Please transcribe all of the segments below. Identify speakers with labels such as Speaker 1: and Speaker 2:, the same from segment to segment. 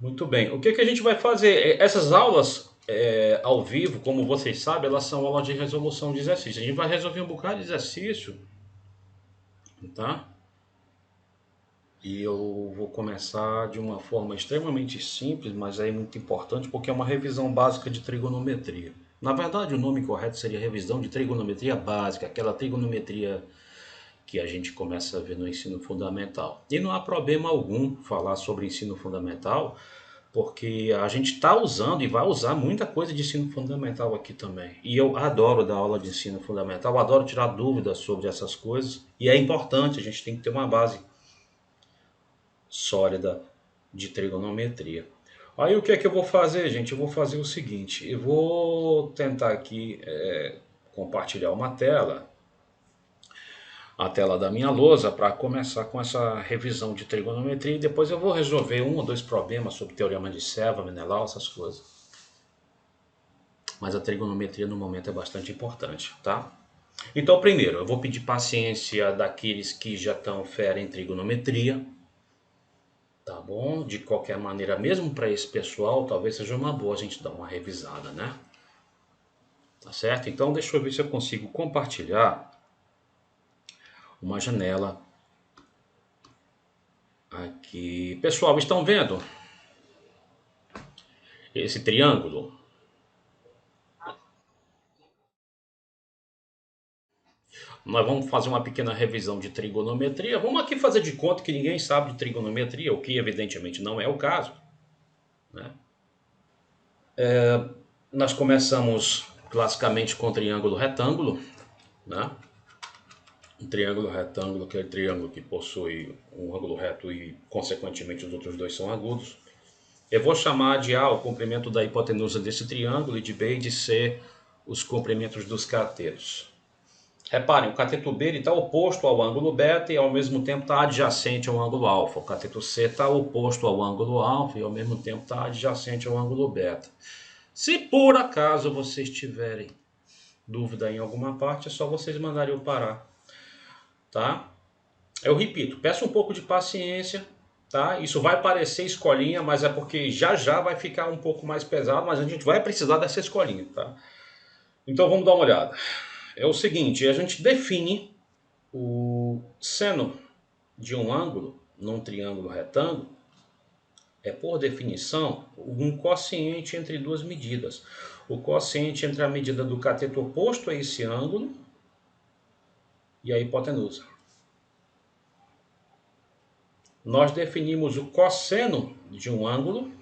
Speaker 1: Muito bem. O que que a gente vai fazer? Essas aulas ao vivo, como vocês sabem, elas são aulas de resolução de exercício. A gente vai resolver um bocado de exercício, tá? E eu vou começar de uma forma extremamente simples, mas é muito importante porque é uma revisão básica de trigonometria. Na verdade, o nome correto seria revisão de trigonometria básica, aquela trigonometria que a gente começa a ver no ensino fundamental. E não há problema algum falar sobre ensino fundamental, porque a gente está usando e vai usar muita coisa de ensino fundamental aqui também. E eu adoro dar aula de ensino fundamental, adoro tirar dúvidas sobre essas coisas. E é importante, a gente tem que ter uma base sólida de trigonometria. Aí o que é que eu vou fazer, gente? Eu vou fazer o seguinte, eu vou tentar aqui compartilhar uma tela, a tela da minha lousa, para começar com essa revisão de trigonometria e depois eu vou resolver um ou dois problemas sobre teorema de Serva, Menelau, essas coisas. Mas a trigonometria no momento é bastante importante, tá? Então, primeiro, eu vou pedir paciência daqueles que já estão fera em trigonometria, tá bom? De qualquer maneira, mesmo para esse pessoal, talvez seja uma boa a gente dar uma revisada, né? Tá certo? Então, deixa eu ver se eu consigo compartilhar uma janela aqui. Pessoal, estão vendo esse triângulo? Nós vamos fazer uma pequena revisão de trigonometria. Vamos aqui fazer de conta que ninguém sabe de trigonometria, o que evidentemente não é o caso, né? Nós começamos classicamente com triângulo retângulo, né? Um triângulo retângulo, aquele triângulo que possui um ângulo reto e, consequentemente, os outros dois são agudos. Eu vou chamar de A o comprimento da hipotenusa desse triângulo e de B e de C os comprimentos dos catetos. Reparem, o cateto B está oposto ao ângulo beta e ao mesmo tempo está adjacente ao ângulo alfa. O cateto C está oposto ao ângulo alfa e ao mesmo tempo está adjacente ao ângulo beta. Se por acaso vocês tiverem dúvida em alguma parte, é só vocês mandarem eu parar, tá? Eu repito, peço um pouco de paciência, tá? Isso vai parecer escolinha, mas é porque já já vai ficar um pouco mais pesado, mas a gente vai precisar dessa escolinha, tá? Então vamos dar uma olhada. É o seguinte, a gente define o seno de um ângulo num triângulo retângulo é, por definição, um quociente entre duas medidas. O quociente entre a medida do cateto oposto a esse ângulo e a hipotenusa. Nós definimos o cosseno de um ângulo,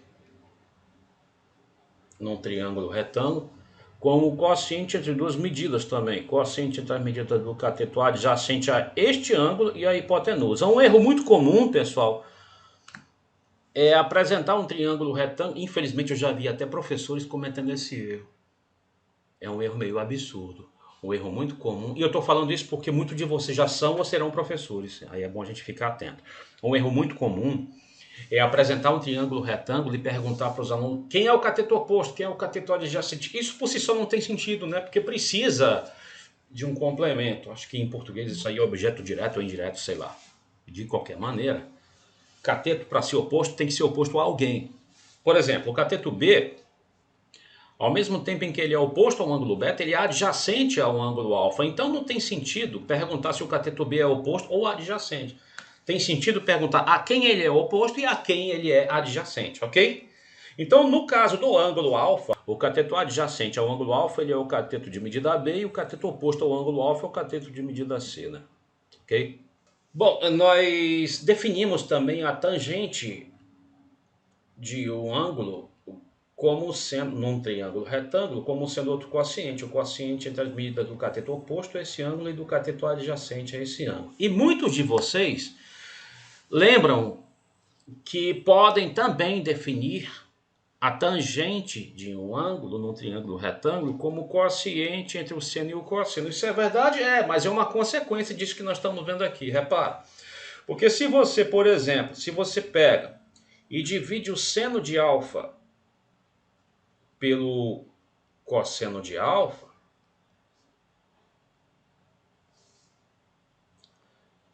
Speaker 1: num triângulo retângulo, como o quociente entre duas medidas também. Quociente entre a medida do cateto adjacente a este ângulo e a hipotenusa. Um erro muito comum, pessoal, é apresentar um triângulo retângulo. Infelizmente eu já vi até professores cometendo esse erro. É um erro meio absurdo. Um erro muito comum. E eu estou falando isso porque muitos de vocês já são ou serão professores. Aí é bom a gente ficar atento. Um erro muito comum é apresentar um triângulo retângulo e perguntar para os alunos quem é o cateto oposto, quem é o cateto adjacente. Isso por si só não tem sentido, né? Porque precisa de um complemento. Acho que em português isso aí é objeto direto ou indireto, sei lá. De qualquer maneira, cateto para ser oposto tem que ser oposto a alguém. Por exemplo, o cateto B, ao mesmo tempo em que ele é oposto ao ângulo beta, ele é adjacente ao ângulo alfa. Então não tem sentido perguntar se o cateto B é oposto ou adjacente. Tem sentido perguntar a quem ele é oposto e a quem ele é adjacente, ok? Então, no caso do ângulo alfa, o cateto adjacente ao ângulo alfa ele é o cateto de medida B e o cateto oposto ao ângulo alfa é o cateto de medida C, né? Ok? Bom, nós definimos também a tangente de um ângulo como sendo, num triângulo retângulo, como sendo outro quociente. O quociente entre as medidas do cateto oposto a esse ângulo e do cateto adjacente a esse ângulo. E muitos de vocês lembram que podem também definir a tangente de um ângulo num triângulo retângulo como quociente entre o seno e o cosseno. Isso é verdade? É, mas é uma consequência disso que nós estamos vendo aqui, repara. Porque se você, por exemplo, se você pega e divide o seno de alfa pelo cosseno de alfa,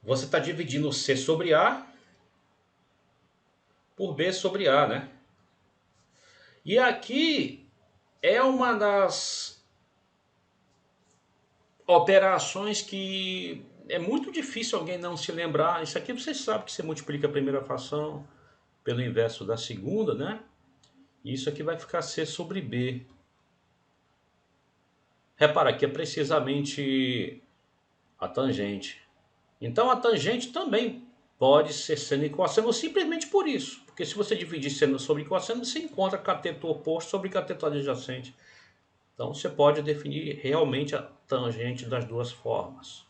Speaker 1: você está dividindo C sobre A por B sobre A, né? E aqui é uma das operações que é muito difícil alguém não se lembrar. Isso aqui você sabe que você multiplica a primeira fração pelo inverso da segunda, né? E isso aqui vai ficar C sobre B. Repara que é precisamente a tangente. Então a tangente também pode ser seno e cosseno simplesmente por isso. Porque se você dividir seno sobre cosseno, você encontra cateto oposto sobre cateto adjacente. Então você pode definir realmente a tangente das duas formas.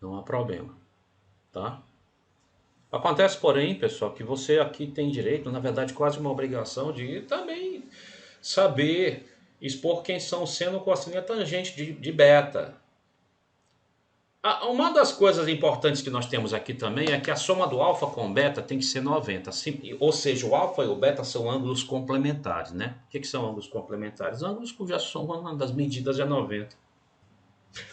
Speaker 1: Não há problema, tá? Acontece, porém, pessoal, que você aqui tem direito, na verdade quase uma obrigação de também saber expor quem são seno, cosseno e a tangente de beta. Uma das coisas importantes que nós temos aqui também é que a soma do alfa com o beta tem que ser 90. Ou seja, o alfa e o beta são ângulos complementares, né? O que são ângulos complementares? Ângulos cuja soma das medidas é 90.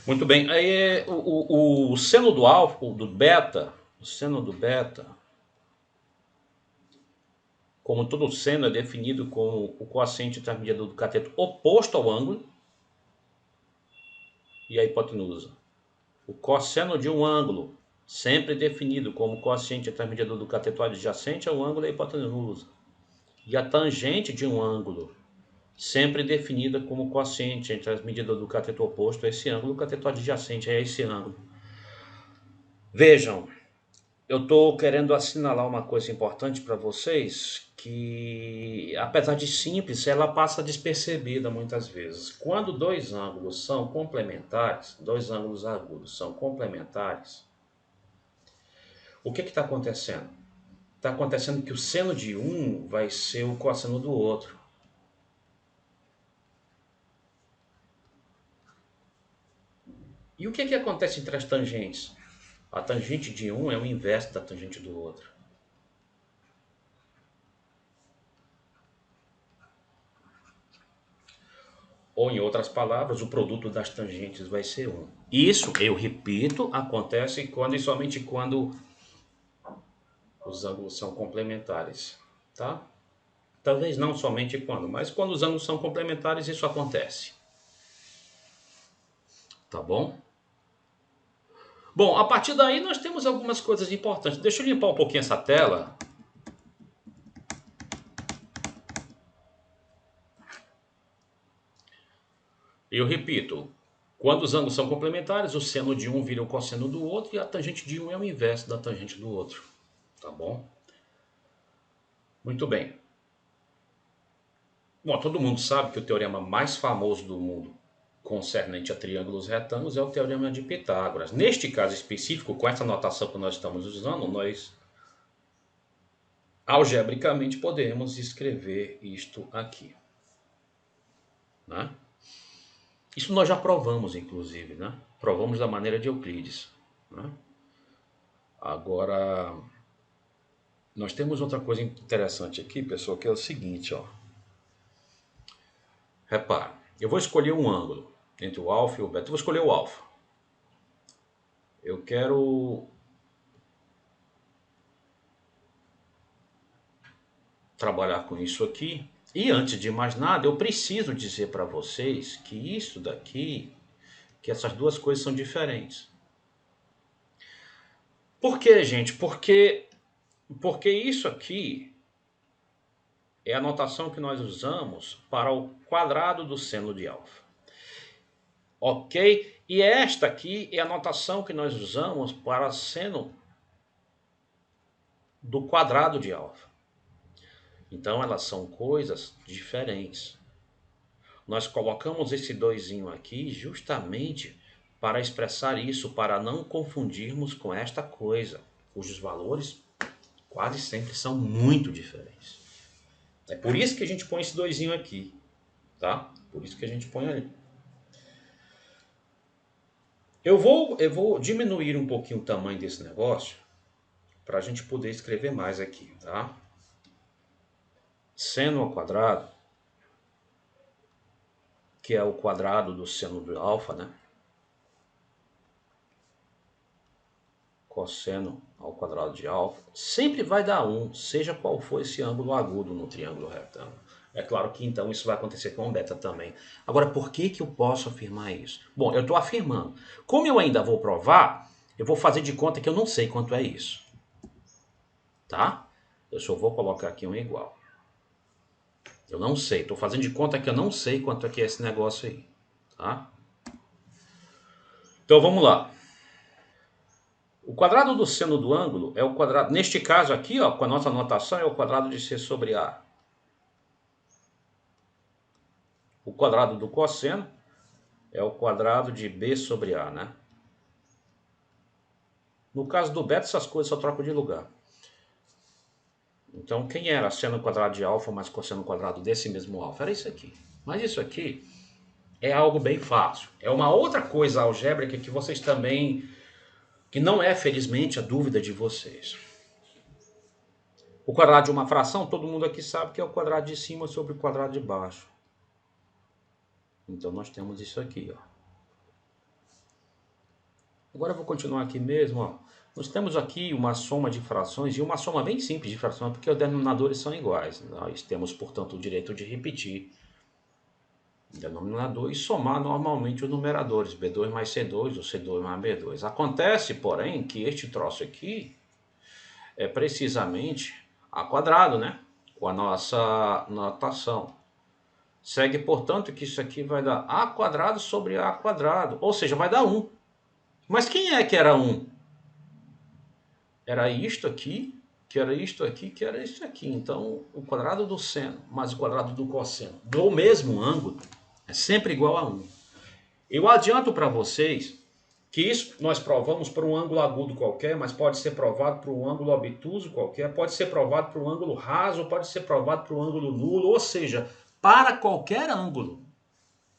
Speaker 1: Muito bem. Aí, o seno do alfa, o seno do beta, como todo seno é definido como o coeficiente intermediador do cateto oposto ao ângulo e a hipotenusa. O cosseno de um ângulo, sempre definido como coeficiente intermediador do cateto adjacente ao ângulo e a hipotenusa. E a tangente de um ângulo, sempre definida como coeficiente intermediador do cateto oposto a esse ângulo, o cateto adjacente a esse ângulo. Vejam, eu estou querendo assinalar uma coisa importante para vocês, que apesar de simples, ela passa despercebida muitas vezes. Quando dois ângulos são complementares, dois ângulos agudos são complementares, o que está acontecendo? Está acontecendo que o seno de um vai ser o cosseno do outro. E o que acontece entre as tangentes? A tangente de um é o inverso da tangente do outro. Ou, em outras palavras, o produto das tangentes vai ser 1. Isso, eu repito, acontece quando e somente quando os ângulos são complementares, tá? Talvez não somente quando, mas quando os ângulos são complementares isso acontece. Tá bom? Bom, a partir daí nós temos algumas coisas importantes. Deixa eu limpar um pouquinho essa tela. Eu repito, quando os ângulos são complementares, o seno de um vira o cosseno do outro e a tangente de um é o inverso da tangente do outro. Tá bom? Muito bem. Bom, todo mundo sabe que o teorema mais famoso do mundo concernente a triângulos retângulos é o teorema de Pitágoras. Neste caso específico, com essa notação que nós estamos usando, nós algebricamente podemos escrever isto aqui, né? Isso nós já provamos, inclusive, né? Provamos da maneira de Euclides, né? Agora, nós temos outra coisa interessante aqui, pessoal, que é o seguinte, ó. Repara, eu vou escolher um ângulo entre o alfa e o beta. Eu vou escolher o alfa. Eu quero trabalhar com isso aqui. E antes de mais nada, eu preciso dizer para vocês que isso daqui, que essas duas coisas são diferentes. Por quê, gente? Porque isso aqui é a notação que nós usamos para o quadrado do seno de alfa. Ok? E esta aqui é a notação que nós usamos para seno do quadrado de alfa. Então elas são coisas diferentes. Nós colocamos esse doisinho aqui justamente para expressar isso, para não confundirmos com esta coisa, cujos valores quase sempre são muito diferentes. É por isso que a gente põe esse doisinho aqui, tá? Por isso que a gente põe ali. Eu vou diminuir um pouquinho o tamanho desse negócio para a gente poder escrever mais aqui, tá? Seno ao quadrado, que é o quadrado do seno de alfa, né? cosseno ao quadrado de alfa sempre vai dar 1, seja qual for esse ângulo agudo no triângulo retângulo. É claro que então isso vai acontecer com o beta também. Agora, por que que eu posso afirmar isso? Bom, eu estou afirmando. Como eu ainda vou provar, eu vou fazer de conta que eu não sei quanto é isso. Tá? Eu só vou colocar aqui um igual. Eu não sei, estou fazendo de conta que eu não sei quanto é que é esse negócio aí. Tá? Então vamos lá. O quadrado do seno do ângulo é o quadrado, neste caso aqui, ó, com a nossa notação, é o quadrado de C sobre A. O quadrado do cosseno é o quadrado de B sobre A, né? No caso do beta, essas coisas só trocam de lugar. Então, quem era seno quadrado de alfa mais cosseno quadrado desse mesmo alfa? Era isso aqui. Mas isso aqui é algo bem fácil. É uma outra coisa algébrica que vocês também, que não é, felizmente, a dúvida de vocês. O quadrado de uma fração, todo mundo aqui sabe que é o quadrado de cima sobre o quadrado de baixo. Então, nós temos isso aqui, ó. Agora eu vou continuar aqui mesmo, ó. Nós temos aqui uma soma de frações e uma soma bem simples de frações, porque os denominadores são iguais. Nós temos, portanto, o direito de repetir o denominador e somar normalmente os numeradores, B2 mais C2 ou C2 mais B2. Acontece, porém, que este troço aqui é precisamente A quadrado, né? Com a nossa notação. Segue, portanto, que isso aqui vai dar A quadrado sobre A quadrado, ou seja, vai dar 1. Mas quem é que era 1? Era isto aqui, que era isto aqui, que era isso aqui. Então, o quadrado do seno mais o quadrado do cosseno do mesmo ângulo é sempre igual a 1. Eu adianto para vocês que isso nós provamos por um ângulo agudo qualquer, mas pode ser provado por um ângulo obtuso qualquer, pode ser provado por um ângulo raso, pode ser provado por um ângulo nulo, ou seja, para qualquer ângulo,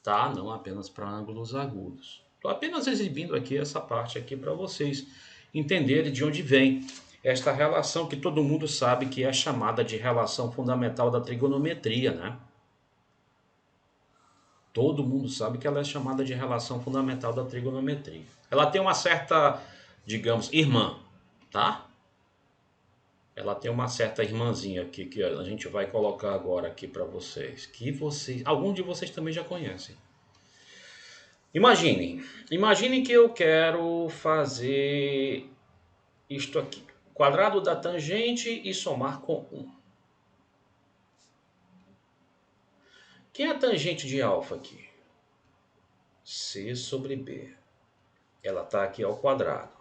Speaker 1: tá? Não apenas para ângulos agudos. Estou apenas exibindo aqui essa parte aqui para vocês entenderem de onde vem esta relação que todo mundo sabe que é chamada de relação fundamental da trigonometria, né? Todo mundo sabe que ela é chamada de relação fundamental da trigonometria. Ela tem uma certa, digamos, irmã, tá? Ela tem uma certa irmãzinha aqui que a gente vai colocar agora aqui para vocês, que vocês, alguns de vocês também já conhecem. Imaginem que eu quero fazer isto aqui, quadrado da tangente e somar com 1. Quem é a tangente de alfa aqui? C sobre B. Ela está aqui ao quadrado.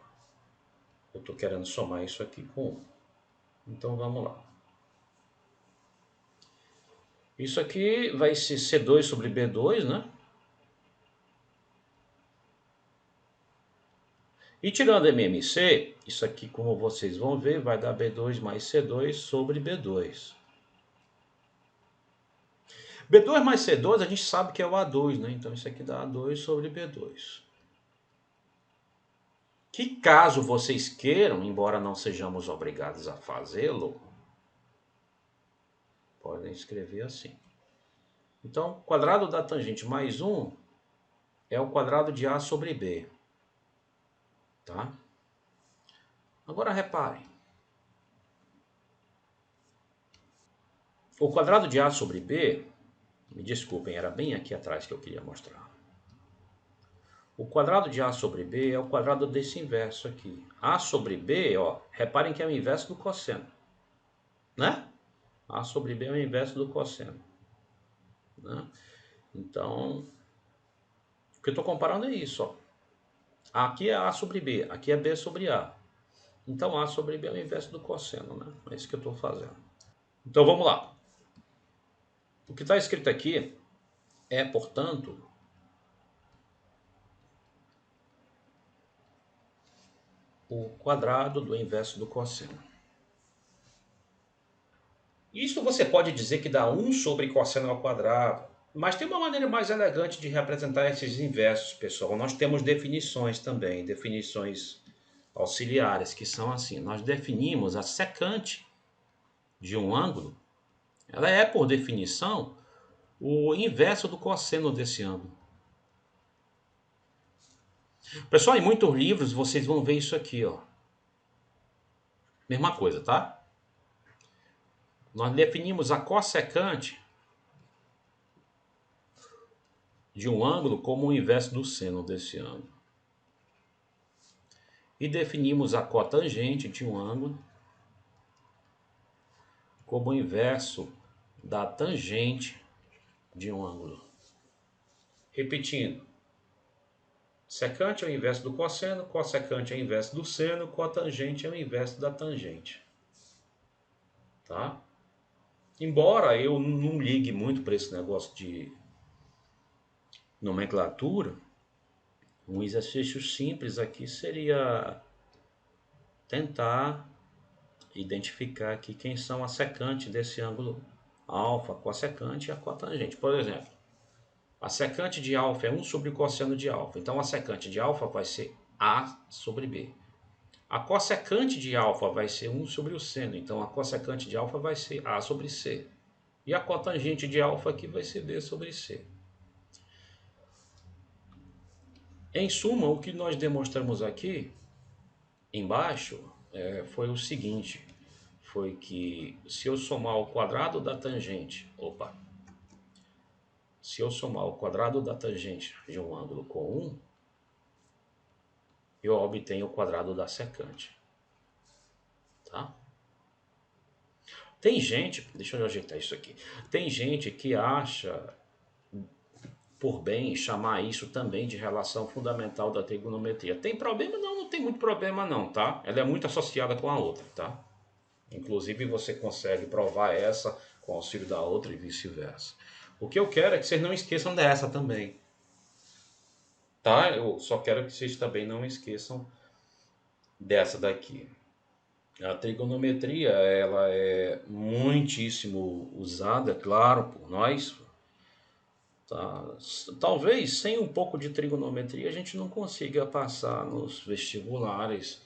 Speaker 1: Eu estou querendo somar isso aqui com 1. Então vamos lá. Isso aqui vai ser C2 sobre B2, né? E tirando MMC, isso aqui, como vocês vão ver, vai dar B2 mais C2 sobre B2. B2 mais C2 a gente sabe que é o A2, né? Então isso aqui dá A2 sobre B2. Que caso vocês queiram, embora não sejamos obrigados a fazê-lo, podem escrever assim. Então, quadrado da tangente mais 1 é o quadrado de A sobre B. Tá? Agora reparem. O quadrado de A sobre B, me desculpem, era bem aqui atrás que eu queria mostrar. O quadrado de A sobre B é o quadrado desse inverso aqui. A sobre B, ó, reparem que é o inverso do cosseno. Né? A sobre B é o inverso do cosseno. Né? Então, o que eu estou comparando é isso. Ó. Aqui é A sobre B, aqui é B sobre A. Então, A sobre B é o inverso do cosseno. Né? É isso que eu estou fazendo. Então, vamos lá. O que está escrito aqui é, portanto, o quadrado do inverso do cosseno. Isso você pode dizer que dá 1 sobre cosseno ao quadrado. Mas tem uma maneira mais elegante de representar esses inversos, pessoal. Nós temos definições também, definições auxiliares, que são assim. Nós definimos a secante de um ângulo. Ela é, por definição, o inverso do cosseno desse ângulo. Pessoal, em muitos livros vocês vão ver isso aqui, ó. Mesma coisa, tá? Nós definimos a cossecante de um ângulo como o inverso do seno desse ângulo. E definimos a cotangente de um ângulo como o inverso da tangente de um ângulo. Repetindo, secante é o inverso do cosseno, cossecante é o inverso do seno, cotangente é o inverso da tangente. Tá? Embora eu não ligue muito para esse negócio de nomenclatura, um exercício simples aqui seria tentar identificar aqui quem são as secantes desse ângulo alfa, a cossecante e a cotangente. Por exemplo, a secante de alfa é 1 sobre o cosseno de alfa. Então a secante de alfa vai ser A sobre B. A cossecante de alfa vai ser 1 sobre o seno. Então a cossecante de alfa vai ser A sobre C. E a cotangente de alfa aqui vai ser B sobre C. Em suma, o que nós demonstramos aqui embaixo foi o seguinte. Foi que se eu somar o quadrado da tangente, se eu somar o quadrado da tangente de um ângulo com 1, eu obtenho o quadrado da secante. Tá? Tem gente, deixa eu ajeitar isso aqui. Tem gente que acha por bem chamar isso também de relação fundamental da trigonometria. Tem problema? Não, não tem muito problema não, tá? Ela é muito associada com a outra, tá? Inclusive você consegue provar essa com o auxílio da outra e vice-versa. O que eu quero é que vocês não esqueçam dessa também. Tá? Eu só quero que vocês também não esqueçam dessa daqui. A trigonometria, ela é muitíssimo usada, claro, por nós. Tá? Talvez sem um pouco de trigonometria a gente não consiga passar nos vestibulares,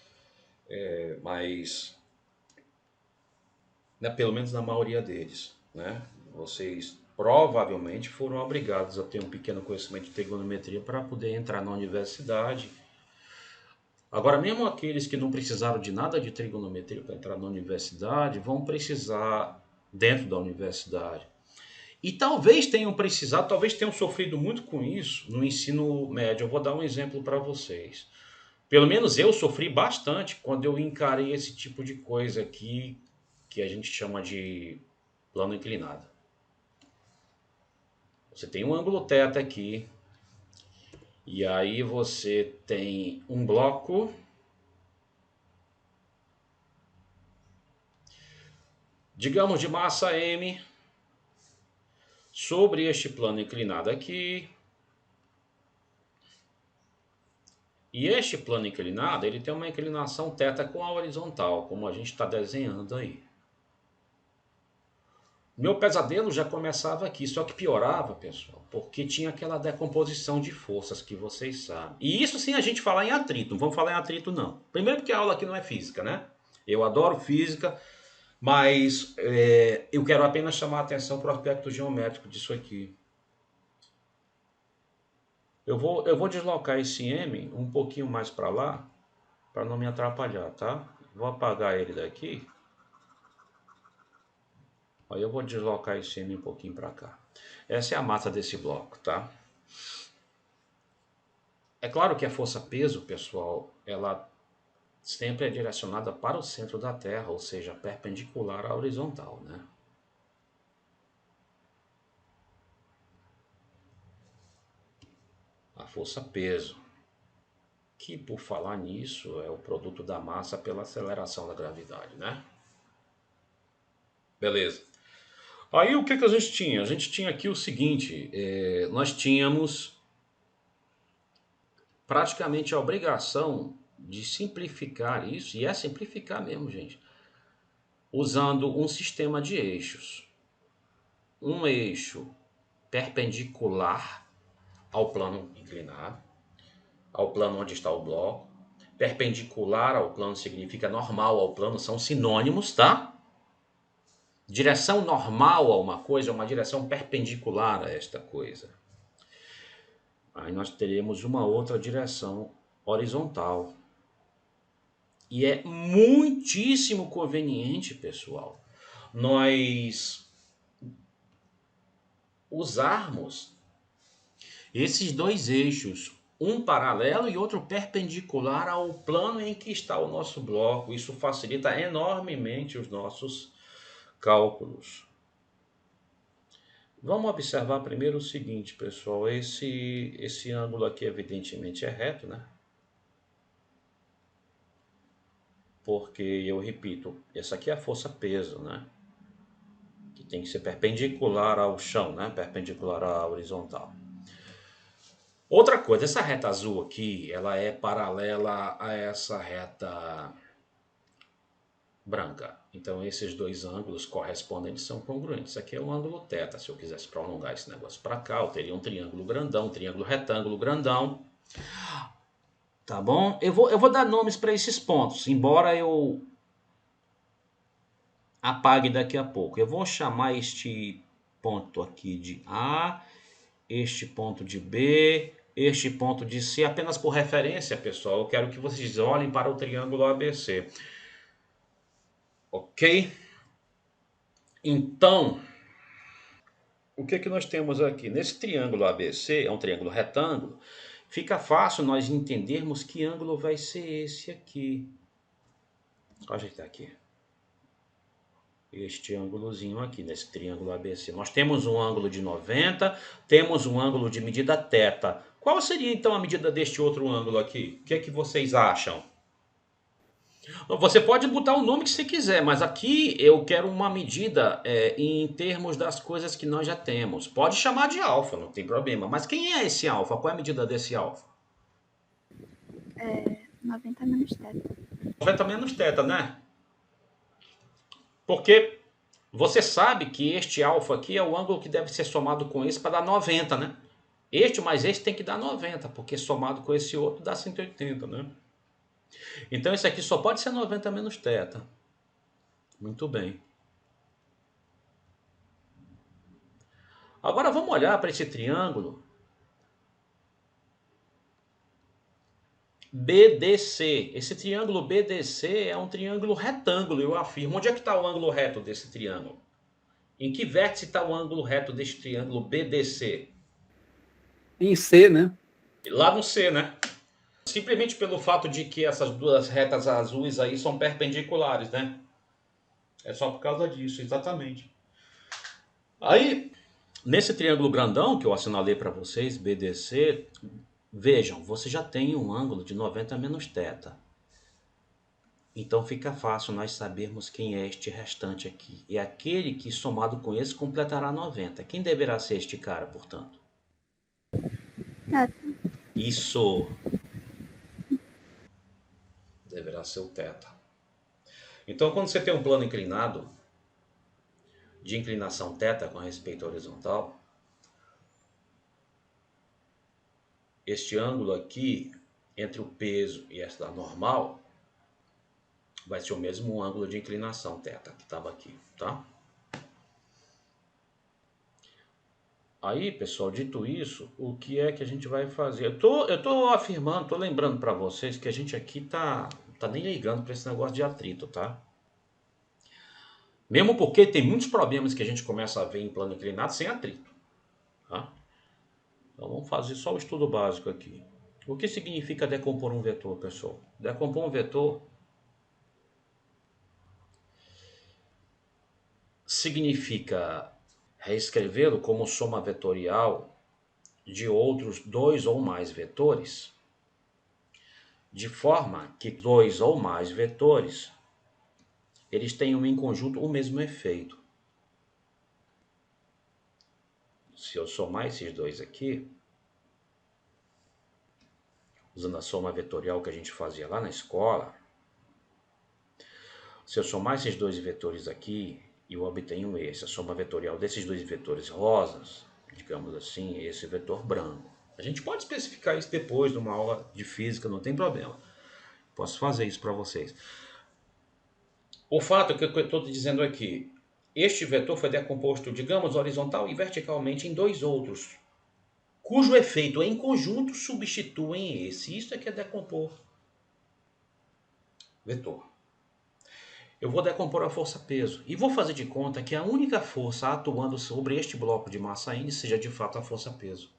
Speaker 1: mas né, pelo menos na maioria deles, né? Vocês provavelmente foram obrigados a ter um pequeno conhecimento de trigonometria para poder entrar na universidade. Agora, mesmo aqueles que não precisaram de nada de trigonometria para entrar na universidade, vão precisar dentro da universidade. E talvez tenham precisado, talvez tenham sofrido muito com isso no ensino médio. Eu vou dar um exemplo para vocês. Pelo menos eu sofri bastante quando eu encarei esse tipo de coisa aqui, que a gente chama de plano inclinado. Você tem um ângulo θ aqui, e aí você tem um bloco, digamos de massa m, sobre este plano inclinado aqui. E este plano inclinado, ele tem uma inclinação θ com a horizontal, como a gente está desenhando aí. Meu pesadelo já começava aqui, só que piorava, pessoal, porque tinha aquela decomposição de forças que vocês sabem. E isso sem a gente falar em atrito, não vamos falar em atrito não. Primeiro porque a aula aqui não é física, né? Eu adoro física, mas eu quero apenas chamar a atenção para o aspecto geométrico disso aqui. Eu vou deslocar esse M um pouquinho mais para lá, para não me atrapalhar, tá? Vou apagar ele daqui. Aí eu vou deslocar esse M um pouquinho para cá. Essa é a massa desse bloco, tá? É claro que a força-peso, pessoal, ela sempre é direcionada para o centro da Terra, ou seja, perpendicular à horizontal, né? A força-peso, que por falar nisso é o produto da massa pela aceleração da gravidade, né? Beleza. Aí o que a gente tinha? A gente tinha aqui o seguinte, nós tínhamos praticamente a obrigação de simplificar isso, e é simplificar mesmo, gente, usando um sistema de eixos. Um eixo perpendicular ao plano inclinado, ao plano onde está o bloco. Perpendicular ao plano significa normal ao plano, são sinônimos, tá? Direção normal a uma coisa é uma direção perpendicular a esta coisa. Aí nós teremos uma outra direção horizontal. E é muitíssimo conveniente, pessoal, nós usarmos esses dois eixos, um paralelo e outro perpendicular ao plano em que está o nosso bloco. Isso facilita enormemente os nossos cálculos. Vamos observar primeiro o seguinte, pessoal. Esse ângulo aqui evidentemente é reto, né? Porque, eu repito, essa aqui é a força-peso, né? Que tem que ser perpendicular ao chão, né? Perpendicular à horizontal. Outra coisa, essa reta azul aqui, ela é paralela a essa reta branca. Então, esses dois ângulos correspondentes são congruentes. Isso aqui é um ângulo θ. Se eu quisesse prolongar esse negócio para cá, eu teria um triângulo grandão, um triângulo retângulo grandão. Tá bom? Eu vou dar nomes para esses pontos, embora eu apague daqui a pouco. Eu vou chamar este ponto aqui de A, este ponto de B, este ponto de C, apenas por referência, pessoal. Eu quero que vocês olhem para o triângulo ABC. Ok? Então, o que nós temos aqui? Nesse triângulo ABC, é um triângulo retângulo, fica fácil nós entendermos que ângulo vai ser esse aqui. Vou ajeitar aqui. Este ângulozinho aqui, nesse triângulo ABC. Nós temos um ângulo de 90, temos um ângulo de medida θ. Qual seria então a medida deste outro ângulo aqui? O que é que vocês acham? Você pode botar o nome que você quiser, mas aqui eu quero uma medida em termos das coisas que nós já temos. Pode chamar de alfa, não tem problema. Mas quem é esse alfa? Qual é a medida desse alfa?
Speaker 2: 90 menos θ.
Speaker 1: 90 menos θ, né? Porque você sabe que este alfa aqui é o ângulo que deve ser somado com esse para dar 90, né? Este mais este tem que dar 90, porque somado com esse outro dá 180, né? Então esse aqui só pode ser 90 menos θ. Muito bem. Agora vamos olhar para esse triângulo BDC. Esse triângulo BDC é um triângulo retângulo, eu afirmo. Onde é que está o ângulo reto desse triângulo? Em que vértice está o ângulo reto deste triângulo BDC?
Speaker 3: Em C, né?
Speaker 1: Lá no C, né? Simplesmente pelo fato de que essas duas retas azuis aí são perpendiculares, né? É só por causa disso, exatamente. Aí, nesse triângulo grandão que eu assinalei para vocês, BDC, vejam, você já tem um ângulo de 90 menos θ. Então fica fácil nós sabermos quem é este restante aqui. É aquele que, somado com esse, completará 90. Quem deverá ser este cara, portanto?
Speaker 2: θ.
Speaker 1: Isso deverá ser o θ. Então, quando você tem um plano inclinado, de inclinação θ com respeito à horizontal, este ângulo aqui, entre o peso e esta normal, vai ser o mesmo ângulo de inclinação θ que estava aqui, tá? Aí, pessoal, dito isso, o que é que a gente vai fazer? Eu tô afirmando, tô lembrando para vocês que a gente aqui tá nem ligando para esse negócio de atrito, tá? Mesmo porque tem muitos problemas que a gente começa a ver em plano inclinado sem atrito, tá? Então vamos fazer só o estudo básico aqui. O que significa decompor um vetor, pessoal? Decompor um vetor significa reescrevê-lo como soma vetorial de outros dois ou mais vetores, de forma que dois ou mais vetores eles tenham em conjunto o mesmo efeito. Se eu somar esses dois aqui, usando a soma vetorial que a gente fazia lá na escola, se eu somar esses dois vetores aqui, eu obtenho esse, a soma vetorial desses dois vetores rosas, digamos assim, esse vetor branco. A gente pode especificar isso depois numa aula de física, não tem problema. Posso fazer isso para vocês. O fato é que eu estou dizendo aqui, este vetor foi decomposto, digamos, horizontal e verticalmente em dois outros, cujo efeito em conjunto substituem esse. Isso é que é decompor. vetor. Eu vou decompor a força peso e vou fazer de conta que a única força atuando sobre este bloco de massa índice seja de fato a força peso.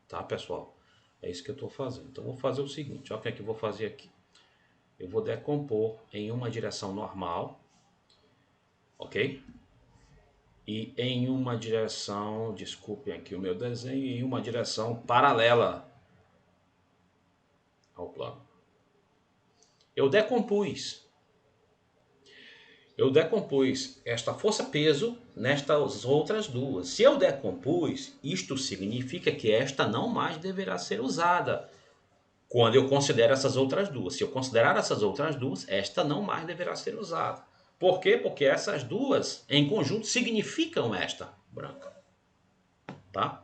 Speaker 1: Tá, pessoal? É isso que eu estou fazendo. Então, eu vou fazer o seguinte, olha o que é que eu vou fazer aqui. Eu vou decompor em uma direção normal, ok? E em uma direção, desculpem aqui o meu desenho, em uma direção paralela ao plano. Eu decompus esta força-peso nestas outras duas. Se eu decompus, isto significa que esta não mais deverá ser usada quando eu considero essas outras duas. Se eu considerar essas outras duas, esta não mais deverá ser usada. Por quê? Porque essas duas, em conjunto, significam esta branca. Tá?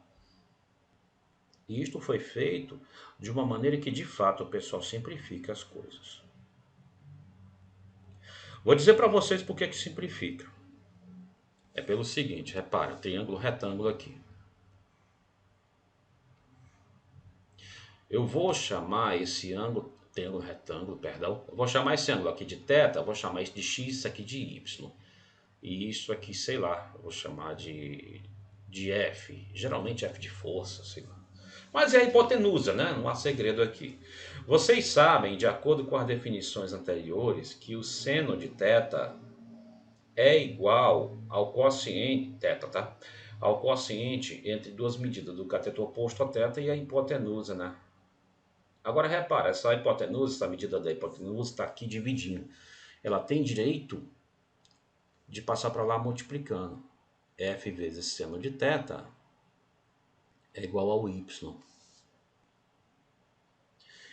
Speaker 1: E isto foi feito de uma maneira que, de fato, o pessoal simplifica as coisas. Vou dizer para vocês por que simplifica. É pelo seguinte, repara, triângulo retângulo aqui. Eu vou chamar esse ângulo, triângulo retângulo, perdão, eu vou chamar esse ângulo aqui de θ, eu vou chamar isso de x, isso aqui de y. E isso aqui, sei lá, eu vou chamar de F, geralmente F de força, sei lá. Mas é a hipotenusa, né? Não há segredo aqui. Vocês sabem, de acordo com as definições anteriores, que o seno de θ é igual ao quociente, θ, tá? Ao quociente entre duas medidas do cateto oposto a θ e a hipotenusa, né? Agora repara, essa hipotenusa, essa medida da hipotenusa está aqui dividindo. Ela tem direito de passar para lá multiplicando. F vezes seno de θ é igual ao y.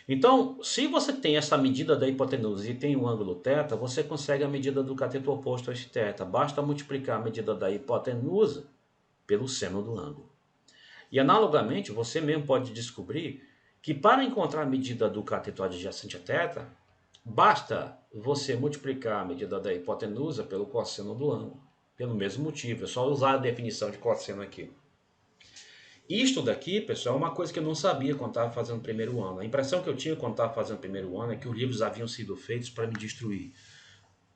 Speaker 1: Então, se você tem essa medida da hipotenusa e tem um ângulo θ, você consegue a medida do cateto oposto a esse θ. Basta multiplicar a medida da hipotenusa pelo seno do ângulo. E analogamente, você mesmo pode descobrir que para encontrar a medida do cateto adjacente a θ, basta você multiplicar a medida da hipotenusa pelo cosseno do ângulo. Pelo mesmo motivo, é só usar a definição de cosseno aqui. Isto daqui, pessoal, é uma coisa que eu não sabia quando estava fazendo o primeiro ano. A impressão que eu tinha quando estava fazendo o primeiro ano é que os livros haviam sido feitos para me destruir.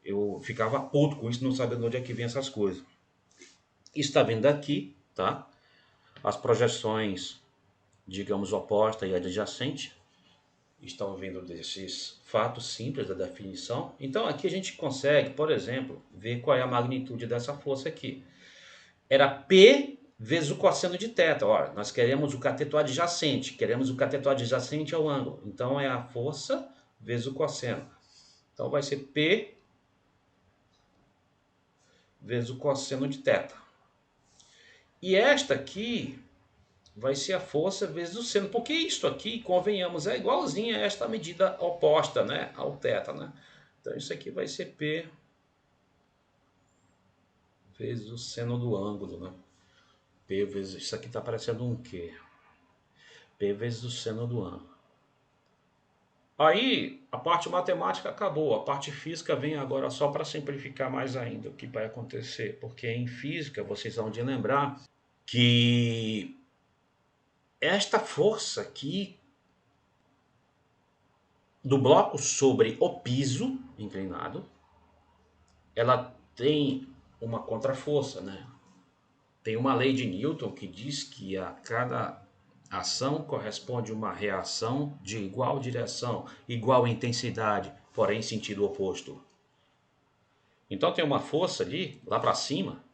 Speaker 1: Eu ficava puto com isso, não sabendo onde é que vem essas coisas. Isso está vindo daqui, tá? As projeções, digamos, oposta e adjacente, estão vindo desses fatos simples da definição. Então aqui a gente consegue, por exemplo, ver qual é a magnitude dessa força aqui. Era P vezes o cosseno de θ. Ora, nós queremos o cateto adjacente. Queremos o cateto adjacente ao ângulo. Então, é a força vezes o cosseno. Então, vai ser P vezes o cosseno de θ. E esta aqui vai ser a força vezes o seno. Porque isto aqui, convenhamos, é igualzinho a esta medida oposta, né, ao θ, né? Então, isso aqui vai ser P vezes o seno do ângulo, né? P vezes, isso aqui está parecendo um quê? P vezes o seno do ângulo. Aí, a parte matemática acabou. A parte física vem agora só para simplificar mais ainda o que vai acontecer. Porque em física, vocês vão de lembrar que esta força aqui do bloco sobre o piso inclinado, ela tem uma contraforça, né? Tem uma lei de Newton que diz que a cada ação corresponde uma reação de igual direção, igual intensidade, porém sentido oposto. Então tem uma força ali, lá para cima,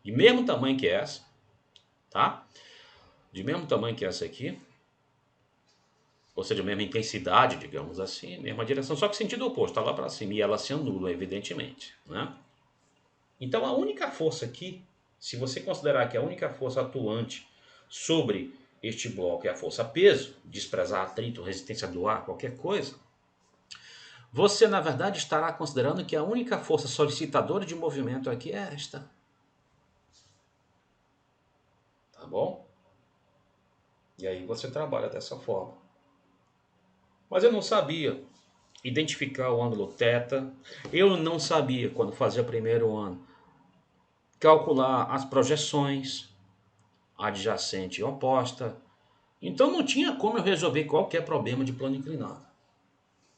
Speaker 1: de mesmo tamanho que essa, tá? De mesmo tamanho que essa aqui, ou seja, mesma intensidade, digamos assim, mesma direção, só que sentido oposto, tá lá para cima, e ela se anula, evidentemente, né? Então a única força aqui, se você considerar que a única força atuante sobre este bloco é a força peso, desprezar atrito, resistência do ar, qualquer coisa, você na verdade estará considerando que a única força solicitadora de movimento aqui é esta. Tá bom? E aí você trabalha dessa forma. Mas eu não sabia identificar o ângulo θ, eu não sabia, quando fazia o primeiro ano, calcular as projeções adjacente e oposta. Então não tinha como eu resolver qualquer problema de plano inclinado.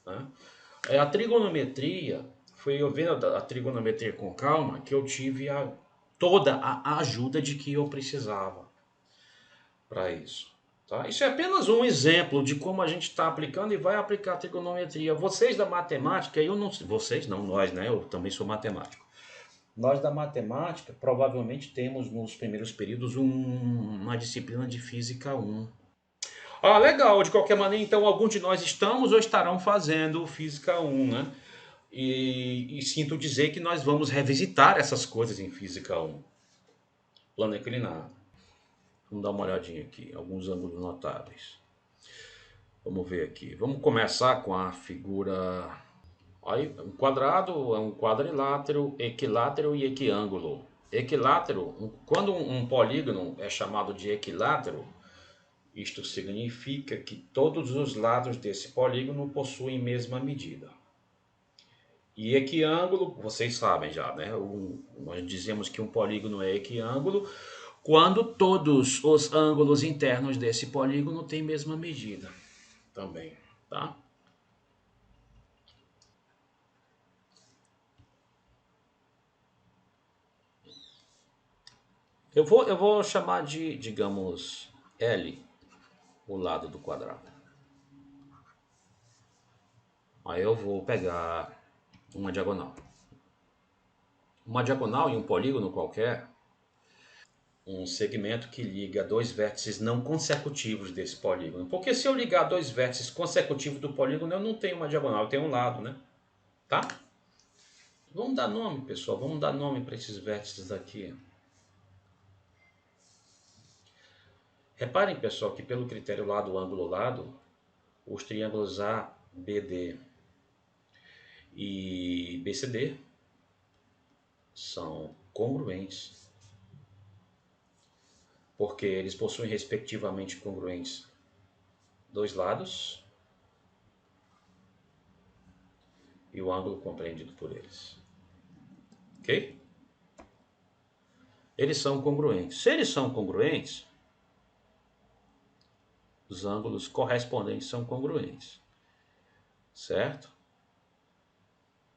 Speaker 1: né? A trigonometria, foi eu vendo a trigonometria com calma que eu tive toda a ajuda de que eu precisava para isso. Tá? Isso é apenas um exemplo de como a gente está aplicando e vai aplicar a trigonometria. Vocês da matemática, eu não. Vocês não, nós, né? Eu também sou matemático. Nós da matemática provavelmente temos nos primeiros períodos uma disciplina de Física 1. Ah, legal. De qualquer maneira, então, alguns de nós estamos ou estarão fazendo Física 1, né? E sinto dizer que nós vamos revisitar essas coisas em Física 1. Plano inclinado. Vamos dar uma olhadinha aqui, alguns ângulos notáveis. Vamos ver aqui. Vamos começar com a figura. Aí, um quadrado é um quadrilátero, equilátero e equiângulo. Equilátero, quando um polígono é chamado de equilátero, isto significa que todos os lados desse polígono possuem mesma medida. E equiângulo, vocês sabem já, né? Nós dizemos que um polígono é equiângulo quando todos os ângulos internos desse polígono têm mesma medida também, tá? Eu vou chamar de, digamos, L, o lado do quadrado. Aí eu vou pegar uma diagonal. Uma diagonal em um polígono qualquer, um segmento que liga dois vértices não consecutivos desse polígono. Porque se eu ligar dois vértices consecutivos do polígono, eu não tenho uma diagonal, eu tenho um lado, né? Tá? Vamos dar nome, pessoal. Vamos dar nome para esses vértices aqui. Reparem, pessoal, que pelo critério lado, ângulo, lado, os triângulos ABD e BCD são congruentes, porque eles possuem respectivamente congruentes dois lados e o ângulo compreendido por eles. Ok? Eles são congruentes. Se eles são congruentes, os ângulos correspondentes são congruentes. Certo?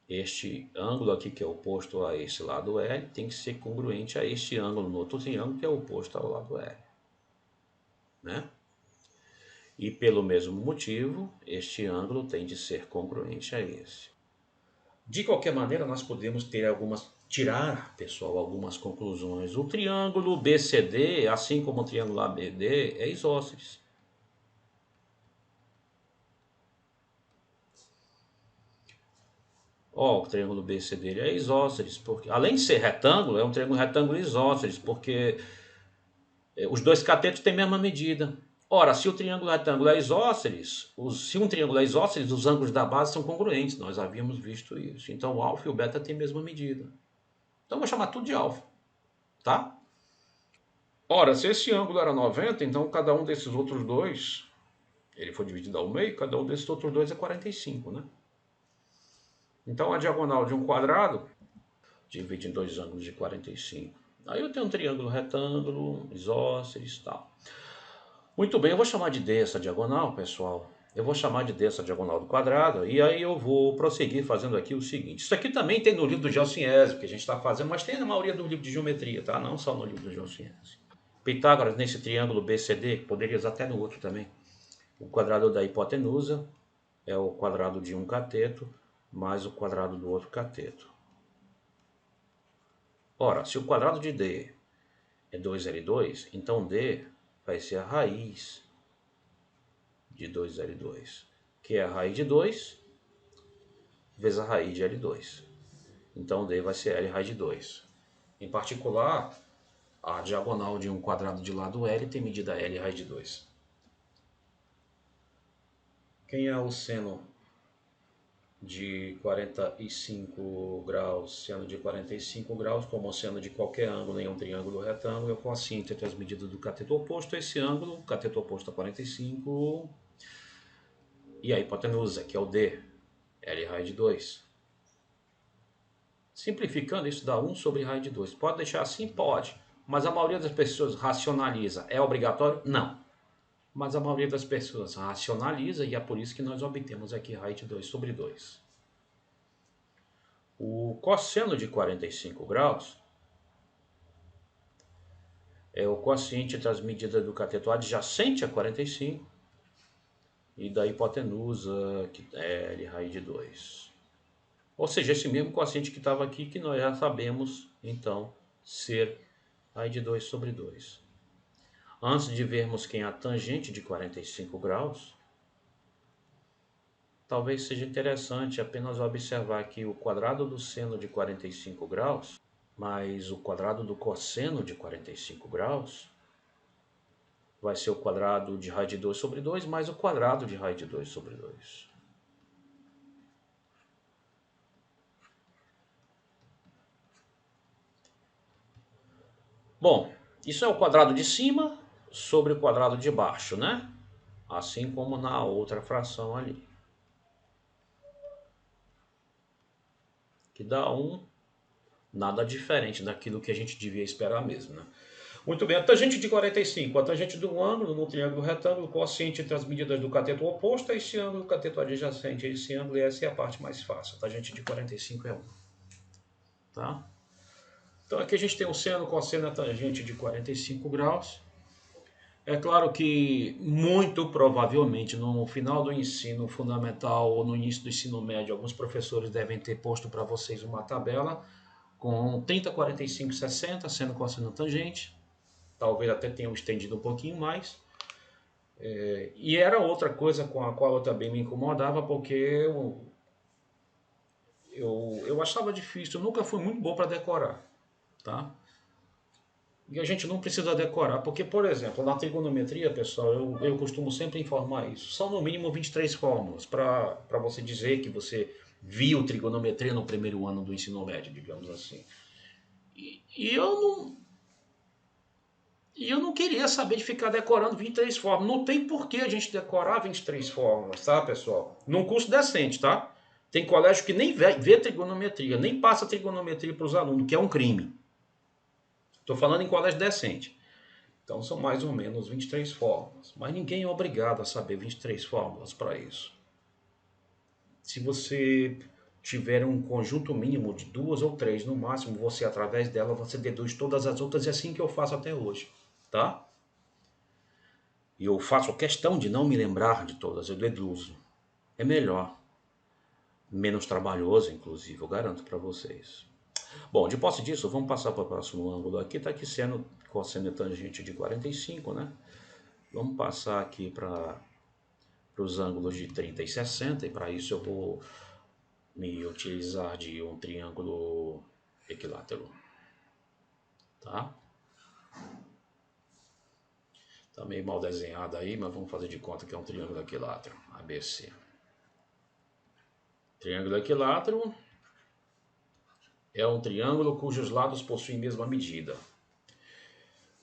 Speaker 1: Este ângulo aqui, que é oposto a esse lado L, tem que ser congruente a este ângulo no outro triângulo, que é oposto ao lado L. Né? E pelo mesmo motivo, este ângulo tem de ser congruente a esse. De qualquer maneira, nós podemos tirar, pessoal, algumas conclusões. O triângulo BCD, assim como o triângulo ABD, é isósceles. Ó, o triângulo BCD é isósceles, porque além de ser retângulo, é um triângulo retângulo isósceles, porque os dois catetos têm a mesma medida. Ora, se o triângulo retângulo é isósceles, se um triângulo é isósceles, os ângulos da base são congruentes. Nós havíamos visto isso. Então o alfa e o beta têm a mesma medida. Então eu vou chamar tudo de alfa, tá? Ora, se esse ângulo era 90, então cada um desses outros dois, ele foi dividido ao meio, cada um desses outros dois é 45, né? Então a diagonal de um quadrado divide em dois ângulos de 45. Aí eu tenho um triângulo retângulo, isósceles e tal. Muito bem, eu vou chamar de D essa diagonal, pessoal. Eu vou chamar de D essa diagonal do quadrado. E aí eu vou prosseguir fazendo aqui o seguinte. Isso aqui também tem no livro do Gelsinsky, que a gente está fazendo, mas tem na maioria do livro de geometria, tá? Não só no livro do Gelsinsky. Pitágoras, nesse triângulo BCD, poderia usar até no outro também. O quadrado da hipotenusa é o quadrado de um cateto mais o quadrado do outro cateto. Ora, se o quadrado de D é 2L2, então D vai ser a raiz de 2L2, que é a raiz de 2 vezes a raiz de L2. Então D vai ser L raiz de 2. Em particular, a diagonal de um quadrado de lado L tem medida L raiz de 2. Quem é o seno de 45 graus? Seno de 45 graus, como o seno de qualquer ângulo em um triângulo retângulo, é o cossino entre as medidas do cateto oposto a esse ângulo, o cateto oposto a 45, e a hipotenusa, que é o D, L raiz de 2. Simplificando, isso dá 1 sobre raiz de 2. Pode deixar assim? Pode. Mas a maioria das pessoas racionaliza. É obrigatório? Não. mas a maioria das pessoas racionaliza e é por isso que nós obtemos aqui raiz de 2 sobre 2. O cosseno de 45 graus é o quociente entre as medidas do cateto adjacente a 45 e da hipotenusa, que é L raiz de 2. Ou seja, esse mesmo quociente que estava aqui, que nós já sabemos, então, ser raiz de 2 sobre 2. Antes de vermos quem é a tangente de 45 graus, talvez seja interessante apenas observar aqui o quadrado do seno de 45 graus, mais o quadrado do cosseno de 45 graus, vai ser o quadrado de raiz de 2 sobre 2 mais o quadrado de raiz de 2 sobre 2. Bom, isso é o quadrado de cima sobre o quadrado de baixo, né? Assim como na outra fração ali. Que dá nada diferente daquilo que a gente devia esperar mesmo, né? Muito bem, a tangente de 45, a tangente de um ângulo no triângulo retângulo, quociente entre as medidas do cateto oposto a esse ângulo, o cateto adjacente a esse ângulo, e essa é a parte mais fácil. A tangente de 45 é 1. Tá? Então aqui a gente tem o seno, cosseno e a tangente de 45 graus. É claro que, muito provavelmente, no final do ensino fundamental ou no início do ensino médio, alguns professores devem ter posto para vocês uma tabela com 30, 45, 60, seno, cosseno, tangente. Talvez até tenham estendido um pouquinho mais. E era outra coisa com a qual eu também me incomodava, porque eu achava difícil, eu nunca fui muito bom para decorar. Tá? E a gente não precisa decorar, porque, por exemplo, na trigonometria, pessoal, eu costumo sempre informar isso. São no mínimo 23 fórmulas para você dizer que você viu trigonometria no primeiro ano do ensino médio, digamos assim. E eu não queria saber de ficar decorando 23 fórmulas. Não tem por que a gente decorar 23 fórmulas, tá, pessoal? Num curso decente, tá? Tem colégio que nem vê trigonometria, nem passa trigonometria para os alunos, que é um crime. Estou falando em colégio decente. Então são mais ou menos 23 fórmulas. Mas ninguém é obrigado a saber 23 fórmulas para isso. Se você tiver um conjunto mínimo de 2 ou 3, no máximo, você através dela, você deduz todas as outras, e é assim que eu faço até hoje. Tá? E eu faço questão de não me lembrar de todas, eu deduzo. É melhor. Menos trabalhoso, inclusive, eu garanto para vocês. Bom, de posse disso, vamos passar para o próximo ângulo aqui. Está aqui sendo cosseno e tangente de 45, né? Vamos passar aqui para os ângulos de 30 e 60, e para isso eu vou me utilizar de um triângulo equilátero. Tá? Tá meio mal desenhado aí, mas vamos fazer de conta que é um triângulo equilátero, ABC. Triângulo equilátero é um triângulo cujos lados possuem a mesma medida.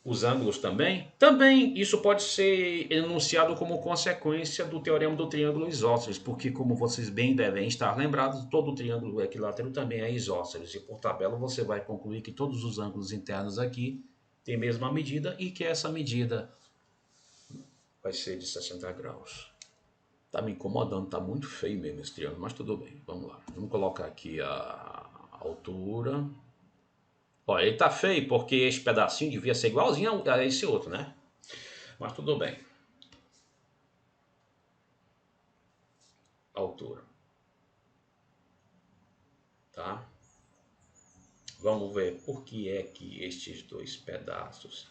Speaker 1: Os ângulos também? Também isso pode ser enunciado como consequência do teorema do triângulo isósceles, porque, como vocês bem devem estar lembrados, todo triângulo equilátero também é isósceles, e por tabela você vai concluir que todos os ângulos internos aqui têm a mesma medida e que essa medida vai ser de 60 graus. Tá me incomodando, tá muito feio mesmo esse triângulo, mas tudo bem, vamos lá. Vamos colocar aqui a altura. Olha, ele tá feio porque esse pedacinho devia ser igualzinho a esse outro, né? Mas tudo bem. Altura. Tá? Vamos ver por que é que estes dois pedaços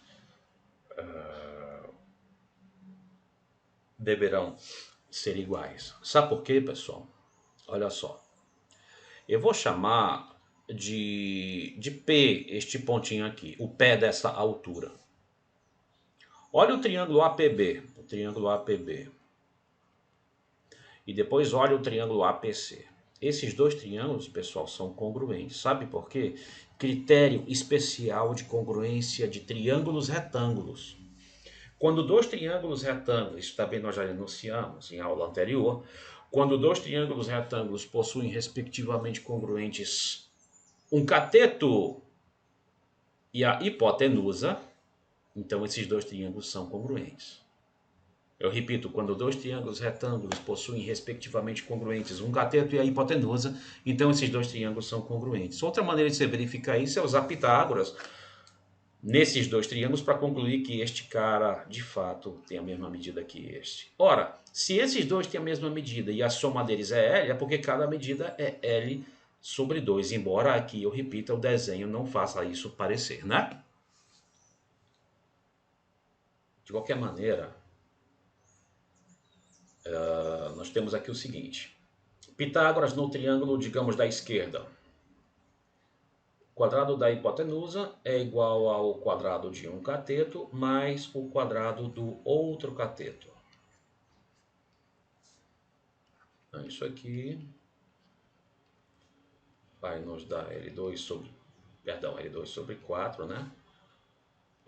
Speaker 1: deverão ser iguais. Sabe por quê, pessoal? Olha só. Eu vou chamar de P este pontinho aqui, o pé dessa altura. Olha o triângulo APB, e depois olha o triângulo APC. Esses dois triângulos, pessoal, são congruentes. Sabe por quê? Critério especial de congruência de triângulos retângulos. Quando dois triângulos retângulos, isso também nós já enunciamos em aula anterior, quando dois triângulos retângulos possuem respectivamente congruentes um cateto e a hipotenusa, então esses dois triângulos são congruentes. Eu repito, quando dois triângulos retângulos possuem respectivamente congruentes um cateto e a hipotenusa, então esses dois triângulos são congruentes. Outra maneira de você verificar isso é usar Pitágoras nesses dois triângulos para concluir que este cara, de fato, tem a mesma medida que este. Ora, se esses dois têm a mesma medida e a soma deles é L, é porque cada medida é L sobre 2, embora aqui eu repita, o desenho não faça isso parecer, né? De qualquer maneira, nós temos aqui o seguinte. Pitágoras no triângulo, digamos, da esquerda. O quadrado da hipotenusa é igual ao quadrado de um cateto mais o quadrado do outro cateto. Então, isso aqui vai nos dar L2 sobre 4, né?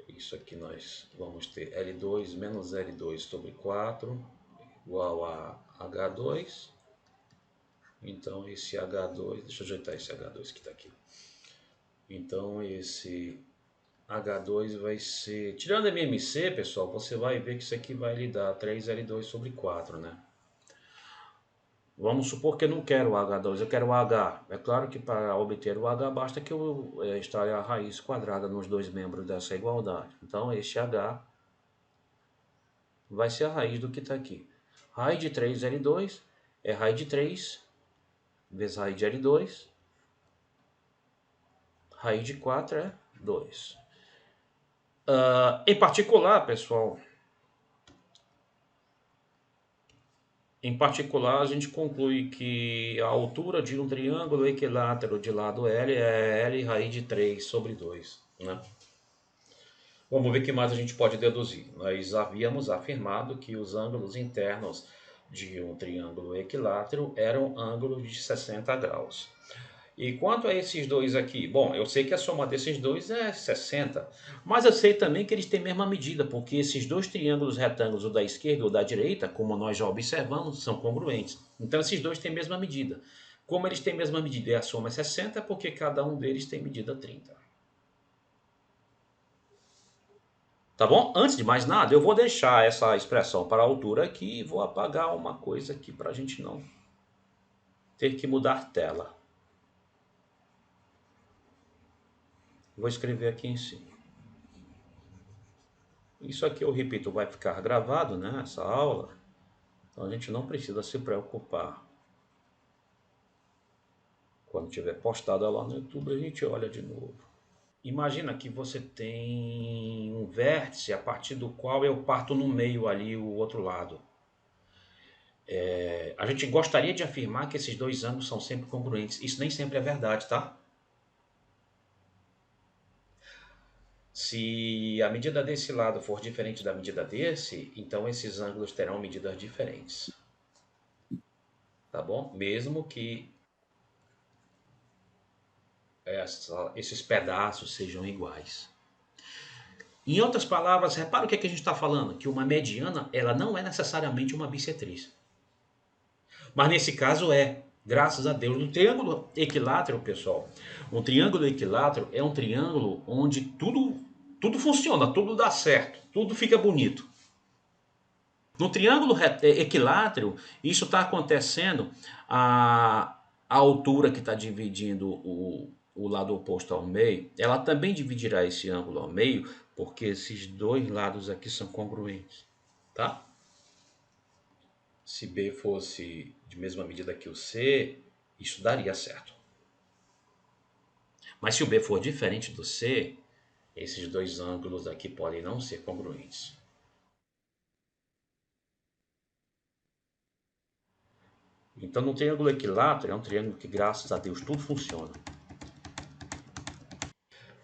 Speaker 1: Isso aqui nós vamos ter L2 menos L2 sobre 4 igual a H2. Então, esse H2, deixa eu ajeitar esse H2 que está aqui. Então, esse H2 vai ser... Tirando MMC, pessoal, você vai ver que isso aqui vai lhe dar 3L2 sobre 4, né? Vamos supor que eu não quero o H2, eu quero o H. É claro que para obter o H basta que eu extraia a raiz quadrada nos dois membros dessa igualdade. Então, este H vai ser a raiz do que está aqui. Raiz de 3L2 é raiz de 3 vezes raiz de L2. Raiz de 4 é 2. Em particular, pessoal, a gente conclui que a altura de um triângulo equilátero de lado L é L raiz de 3 sobre 2, né? Vamos ver o que mais a gente pode deduzir. Nós havíamos afirmado que os ângulos internos de um triângulo equilátero eram ângulos de 60 graus. E quanto a esses dois aqui? Bom, eu sei que a soma desses dois é 60, mas eu sei também que eles têm a mesma medida, porque esses dois triângulos retângulos, o da esquerda ou da direita, como nós já observamos, são congruentes. Então esses dois têm a mesma medida. Como eles têm a mesma medida e a soma é 60, é porque cada um deles tem medida 30. Tá bom? Antes de mais nada, eu vou deixar essa expressão para a altura aqui e vou apagar uma coisa aqui para a gente não ter que mudar tela. Vou escrever aqui em cima. Isso aqui, eu repito, vai ficar gravado, né, essa aula. Então a gente não precisa se preocupar. Quando tiver postado ela lá no YouTube, a gente olha de novo. Imagina que você tem um vértice a partir do qual eu parto no meio ali o outro lado. A gente gostaria de afirmar que esses dois ângulos são sempre congruentes. Isso nem sempre é verdade, tá? Se a medida desse lado for diferente da medida desse, então esses ângulos terão medidas diferentes. Tá bom? Mesmo que esses pedaços sejam iguais. Em outras palavras, repara o que, é que a gente está falando, que uma mediana ela não é necessariamente uma bissetriz. Mas nesse caso graças a Deus. No triângulo equilátero, pessoal, um triângulo equilátero é um triângulo onde tudo funciona, tudo dá certo, tudo fica bonito. No triângulo equilátero, isso está acontecendo a altura que está dividindo o lado oposto ao meio, ela também dividirá esse ângulo ao meio, porque esses dois lados aqui são congruentes, tá? Se B fosse de mesma medida que o C, isso daria certo. Mas se o B for diferente do C, esses dois ângulos aqui podem não ser congruentes. Então, no triângulo equilátero, é um triângulo que, graças a Deus, tudo funciona.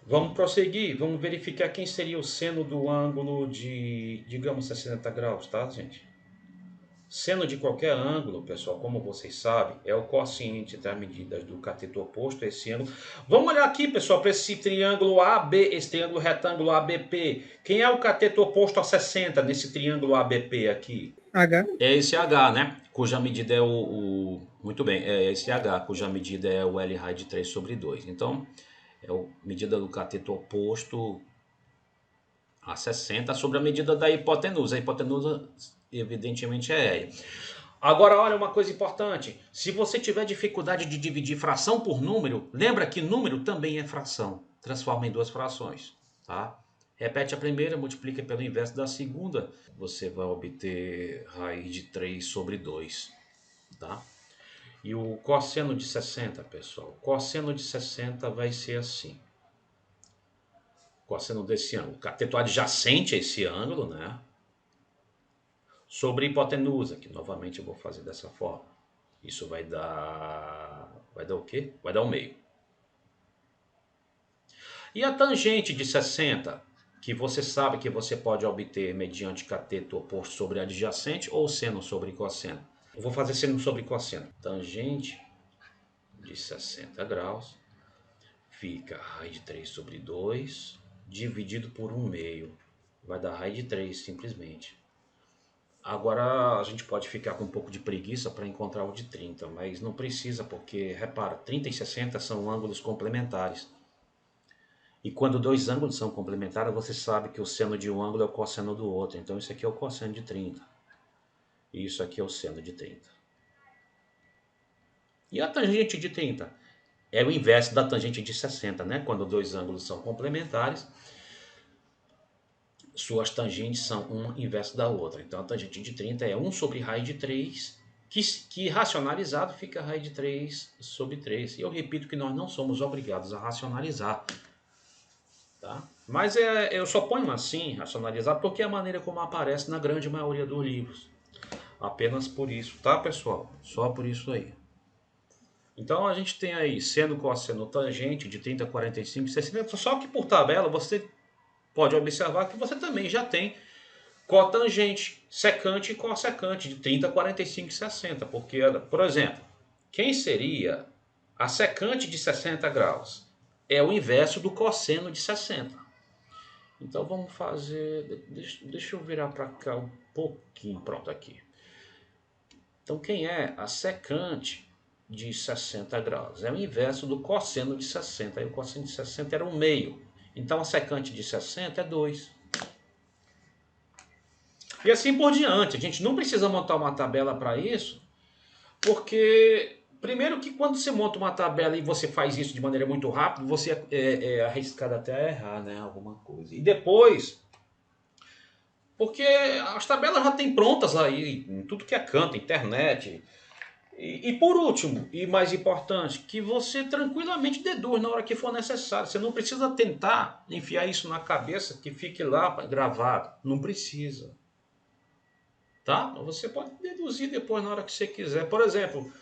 Speaker 1: Vamos prosseguir, vamos verificar quem seria o seno do ângulo de, digamos, 60 graus, tá, gente? Seno de qualquer ângulo, pessoal, como vocês sabem, é o quociente das medidas do cateto oposto a esse ângulo. Vamos olhar aqui, pessoal, para esse triângulo AB, esse triângulo retângulo ABP. Quem é o cateto oposto a 60 nesse triângulo ABP aqui?
Speaker 3: H.
Speaker 1: É esse H, né? Cuja medida é muito bem, é esse H, cuja medida é o L raiz de 3 sobre 2. Então, é a medida do cateto oposto a 60 sobre a medida da hipotenusa. A hipotenusa evidentemente é E. Agora, olha uma coisa importante. Se você tiver dificuldade de dividir fração por número, lembra que número também é fração. Transforma em duas frações, tá? Repete a primeira, multiplica pelo inverso da segunda. Você vai obter raiz de 3 sobre 2, tá? E o cosseno de 60, pessoal. O cosseno de 60 vai ser assim. O cosseno desse ângulo. O cateto adjacente a esse ângulo, né? Sobre hipotenusa, que novamente eu vou fazer dessa forma. Isso vai dar o quê? Vai dar o meio. E a tangente de 60, que você sabe que você pode obter mediante cateto oposto sobre adjacente ou seno sobre cosseno. Eu vou fazer seno sobre cosseno. Tangente de 60 graus fica raiz de 3 sobre 2 dividido por 1 meio. Vai dar raiz de 3 simplesmente. Agora a gente pode ficar com um pouco de preguiça para encontrar o de 30, mas não precisa, porque, repara, 30 e 60 são ângulos complementares. E quando dois ângulos são complementares, você sabe que o seno de um ângulo é o cosseno do outro. Então isso aqui é o cosseno de 30. E isso aqui é o seno de 30. E a tangente de 30? É o inverso da tangente de 60, né? Quando dois ângulos são complementares, suas tangentes são uma inversa da outra. Então a tangente de 30 é 1 sobre raiz de 3, que racionalizado fica raiz de 3 sobre 3. E eu repito que nós não somos obrigados a racionalizar. Tá? Mas eu só ponho assim, racionalizado, porque é a maneira como aparece na grande maioria dos livros. Apenas por isso, tá, pessoal? Só por isso aí. Então a gente tem aí seno, cosseno, tangente de 30, 45, 60. Só que por tabela você pode observar que você também já tem cotangente, secante e cossecante de 30, 45 e 60. Porque, por exemplo, quem seria a secante de 60 graus? É o inverso do cosseno de 60. Então vamos fazer... Deixa eu virar para cá um pouquinho. Pronto, aqui. Então quem é a secante de 60 graus? É o inverso do cosseno de 60. Aí o cosseno de 60 era 1 meio. Então a secante de 60 é 2. E assim por diante. A gente não precisa montar uma tabela para isso, porque primeiro que quando você monta uma tabela e você faz isso de maneira muito rápida, você é arriscado até a errar, né, alguma coisa. E depois, porque as tabelas já tem prontas aí, em tudo que é canto, internet. E por último, e mais importante, que você tranquilamente deduz na hora que for necessário. Você não precisa tentar enfiar isso na cabeça que fique lá gravado. Não precisa. Tá? Você pode deduzir depois na hora que você quiser. Por exemplo,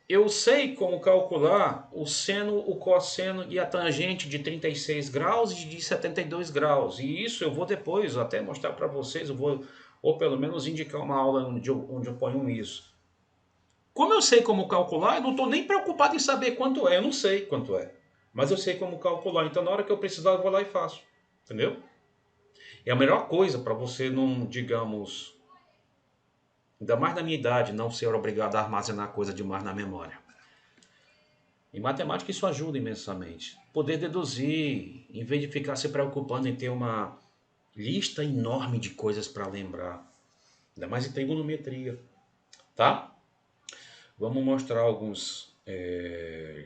Speaker 1: eu sei como calcular o seno, o cosseno e a tangente de 36 graus e de 72 graus. E isso eu vou depois até mostrar para vocês, ou pelo menos indicar uma aula onde eu ponho isso. Como eu sei como calcular, eu não estou nem preocupado em saber quanto é. Eu não sei quanto é, mas eu sei como calcular. Então na hora que eu precisar eu vou lá e faço. Entendeu? É a melhor coisa para você não, digamos... Ainda mais na minha idade, não ser obrigado a armazenar coisa demais na memória. Em matemática isso ajuda imensamente. Poder deduzir, em vez de ficar se preocupando em ter uma lista enorme de coisas para lembrar. Ainda mais em trigonometria. Tá? Vamos mostrar alguns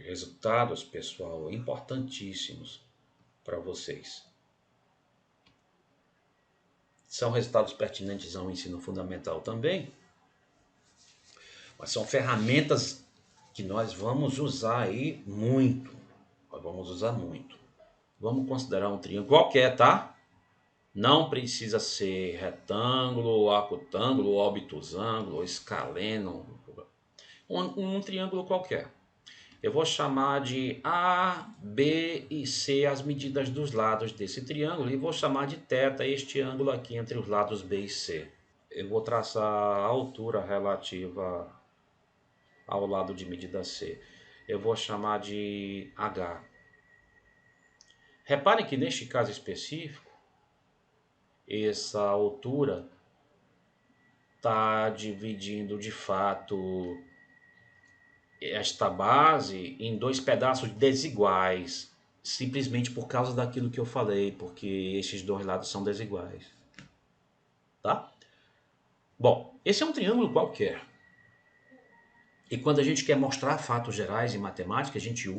Speaker 1: resultados, pessoal, importantíssimos para vocês. São resultados pertinentes ao ensino fundamental também. Mas são ferramentas que nós vamos usar aí muito. Nós vamos usar muito. Vamos considerar um triângulo qualquer, tá? Não precisa ser retângulo, acutângulo, obtusângulo, escaleno. Um triângulo qualquer. Eu vou chamar de A, B e C as medidas dos lados desse triângulo. E vou chamar de θ este ângulo aqui entre os lados B e C. Eu vou traçar a altura relativa ao lado de medida C. Eu vou chamar de H. Reparem que neste caso específico, essa altura está dividindo de fato esta base em dois pedaços desiguais, simplesmente por causa daquilo que eu falei, porque esses dois lados são desiguais. Tá? Bom, esse é um triângulo qualquer. E quando a gente quer mostrar fatos gerais em matemática, a gente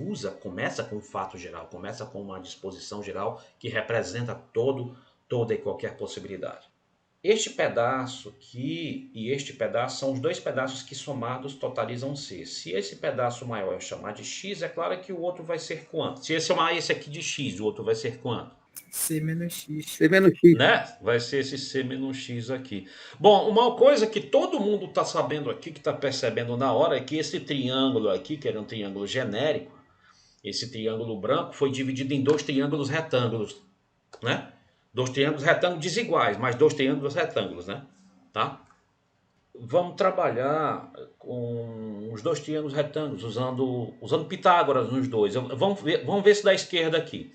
Speaker 1: começa com um fato geral, começa com uma disposição geral que representa toda e qualquer possibilidade. Este pedaço aqui e este pedaço são os dois pedaços que somados totalizam C. Se esse pedaço maior eu chamar de x, é claro que o outro vai ser quanto? Se eu chamar esse aqui de x, o outro vai ser quanto?
Speaker 4: C menos X.
Speaker 3: C menos X.
Speaker 1: Né? Vai ser esse C menos X aqui. Bom, uma coisa que todo mundo está sabendo aqui, que está percebendo na hora, é que esse triângulo aqui, que era um triângulo genérico, esse triângulo branco, foi dividido em dois triângulos retângulos, né? Dois triângulos retângulos desiguais, mas dois triângulos retângulos, né? Tá? Vamos trabalhar com os dois triângulos retângulos, usando Pitágoras nos dois. Vamos ver se da esquerda aqui.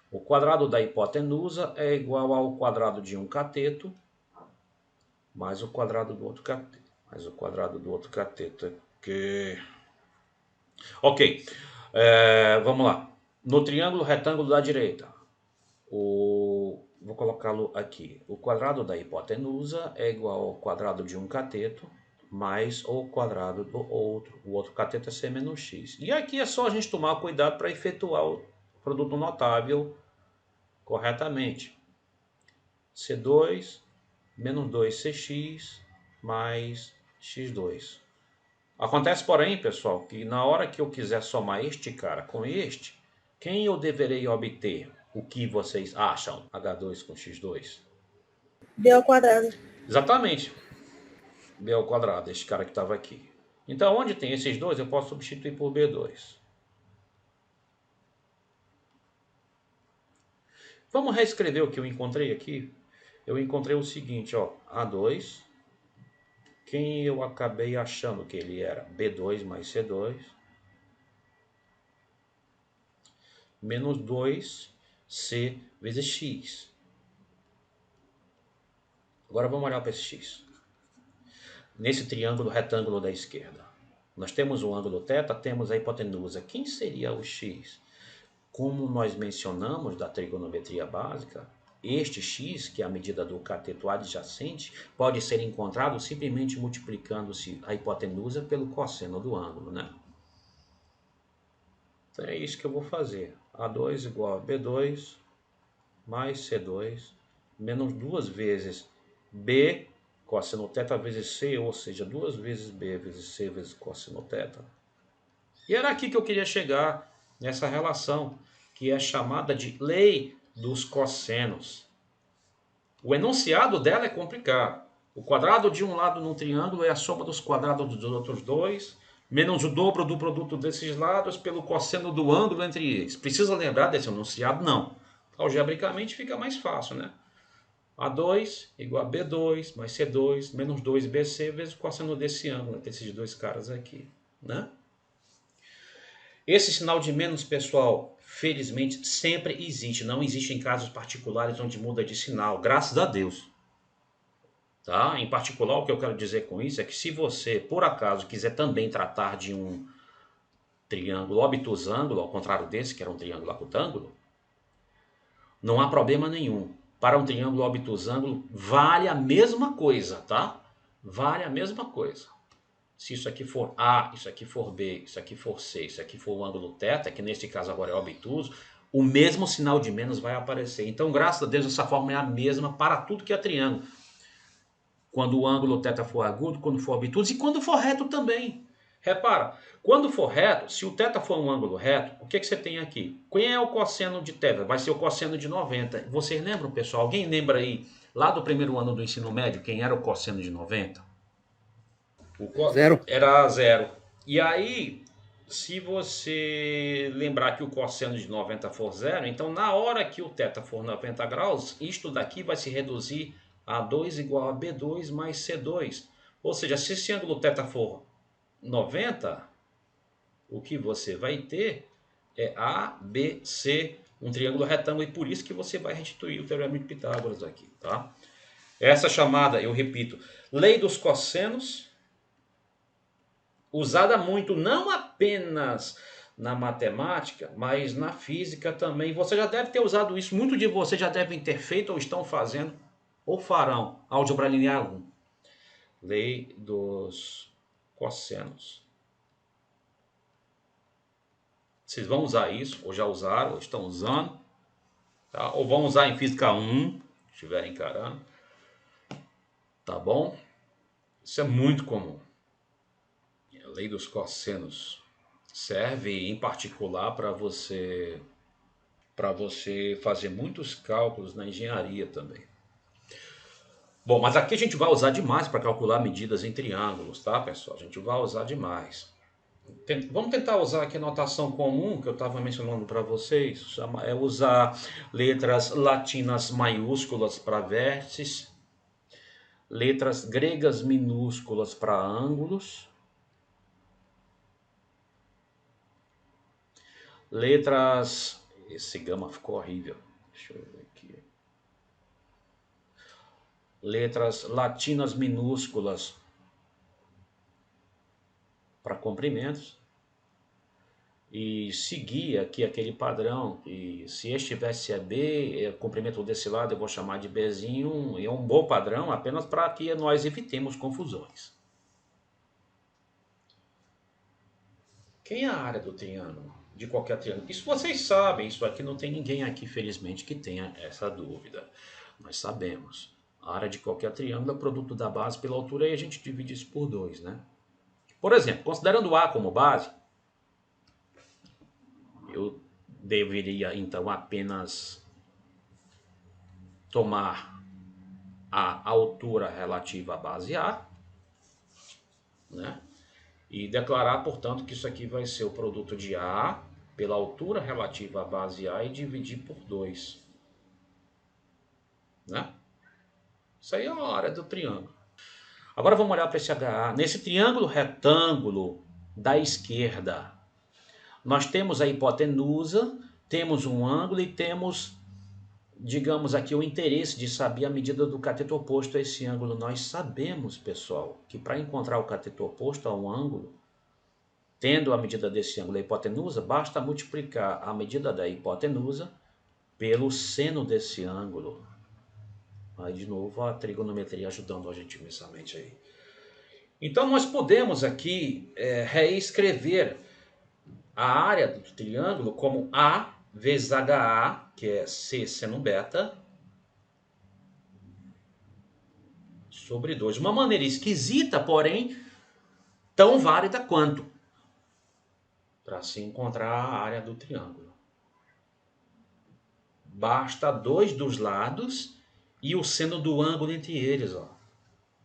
Speaker 1: O quadrado da hipotenusa é igual ao quadrado de um cateto mais o quadrado do outro cateto. Mais o quadrado do outro cateto aqui. Ok. Vamos lá. No triângulo retângulo da direita, vou colocá-lo aqui. O quadrado da hipotenusa é igual ao quadrado de um cateto mais o quadrado do outro. O outro cateto é C menos X. E aqui é só a gente tomar cuidado para efetuar o produto notável corretamente. C2 menos 2CX mais X2. Acontece, porém, pessoal, que na hora que eu quiser somar este cara com este, quem eu deverei obter? O que vocês acham? H2 com X2?
Speaker 4: B ao quadrado.
Speaker 1: Exatamente. B ao quadrado, este cara que estava aqui. Então, onde tem esses dois, eu posso substituir por B2. Vamos reescrever o que eu encontrei aqui. Eu encontrei o seguinte, ó, A2, quem eu acabei achando que ele era? B2 mais C2, menos 2C vezes X. Agora vamos olhar para esse X. Nesse triângulo retângulo da esquerda, nós temos o ângulo θ, temos a hipotenusa. Quem seria o X? Como nós mencionamos da trigonometria básica, este x, que é a medida do cateto adjacente, pode ser encontrado simplesmente multiplicando-se a hipotenusa pelo cosseno do ângulo, né? Então é isso que eu vou fazer. A2 igual a B2 mais C2 menos 2 vezes B cosseno θ vezes C, ou seja, 2 vezes B vezes C vezes cosseno θ. E era aqui que eu queria chegar, nessa relação, que é chamada de lei dos cossenos. O enunciado dela é complicado. O quadrado de um lado num triângulo é a soma dos quadrados dos outros dois, menos o dobro do produto desses lados pelo cosseno do ângulo entre eles. Precisa lembrar desse enunciado? Não. Algebricamente fica mais fácil, né? A2 igual a B2 mais C2 menos 2BC vezes o cosseno desse ângulo, desses dois caras aqui, né? Esse sinal de menos, pessoal, felizmente sempre existe. Não existe em casos particulares onde muda de sinal, graças a Deus. Tá? Em particular, o que eu quero dizer com isso é que se você, por acaso, quiser também tratar de um triângulo obtusângulo, ao contrário desse, que era um triângulo acutângulo, não há problema nenhum. Para um triângulo obtusângulo, vale a mesma coisa, tá? Vale a mesma coisa. Se isso aqui for A, isso aqui for B, isso aqui for C, isso aqui for o ângulo θ, que nesse caso agora é obtuso, o mesmo sinal de menos vai aparecer. Então, graças a Deus, essa fórmula é a mesma para tudo que é triângulo. Quando o ângulo θ for agudo, quando for obtuso e quando for reto também. Repara, quando for reto, se o θ for um ângulo reto, o que você tem aqui? Quem é o cosseno de θ? Vai ser o cosseno de 90. Vocês lembram, pessoal? Alguém lembra aí, lá do primeiro ano do ensino médio, quem era o cosseno de 90?
Speaker 3: Zero.
Speaker 1: Era zero. E aí, se você lembrar que o cosseno de 90 for zero, então na hora que o θ for 90 graus, isto daqui vai se reduzir a 2 igual a B2 mais C2. Ou seja, se esse ângulo θ for 90, o que você vai ter é ABC, um triângulo retângulo, e por isso que você vai restituir o teorema de Pitágoras aqui, tá? Essa chamada, eu repito, lei dos cossenos, usada muito não apenas na matemática, mas na física também. Você já deve ter usado isso, muitos de vocês já devem ter feito ou estão fazendo ou farão álgebra linear 1. Lei dos cossenos. Vocês vão usar isso, ou já usaram, ou estão usando, tá? Ou vão usar em Física 1, se estiverem encarando. Tá bom? Isso é muito comum. A lei dos cossenos serve em particular para você fazer muitos cálculos na engenharia também. Bom, mas aqui a gente vai usar demais para calcular medidas em triângulos, tá, pessoal? A gente vai usar demais. Vamos tentar usar aqui a notação comum que eu estava mencionando para vocês. É usar letras latinas maiúsculas para vértices, letras gregas minúsculas para ângulos, letras... Esse gama ficou horrível. Deixa eu ver aqui. Letras latinas minúsculas para comprimentos. E seguir aqui aquele padrão, e se este tivesse é B, comprimento desse lado eu vou chamar de Bzinho, é um bom padrão apenas para que nós evitemos confusões. Quem é a área do triângulo? De qualquer triângulo? Isso vocês sabem, isso aqui não tem ninguém aqui, felizmente, que tenha essa dúvida. Nós sabemos. A área de qualquer triângulo é o produto da base pela altura e a gente divide isso por 2, né? Por exemplo, considerando A como base, eu deveria, então, apenas tomar a altura relativa à base A, né? E declarar, portanto, que isso aqui vai ser o produto de A pela altura relativa à base A e dividir por 2. Né? Isso aí é a área do triângulo. Agora vamos olhar para esse HA. Nesse triângulo retângulo da esquerda, nós temos a hipotenusa, temos um ângulo e temos, digamos aqui, o interesse de saber a medida do cateto oposto a esse ângulo. Nós sabemos, pessoal, que para encontrar o cateto oposto a um ângulo, tendo a medida desse ângulo a hipotenusa, basta multiplicar a medida da hipotenusa pelo seno desse ângulo. Aí, de novo, a trigonometria ajudando a gente imensamente aí. Então, nós podemos aqui reescrever a área do triângulo como A vezes HA, que é C seno beta, sobre 2. Uma maneira esquisita, porém, tão válida quanto, para se encontrar a área do triângulo. Basta 2 dos lados e o seno do ângulo entre eles, ó.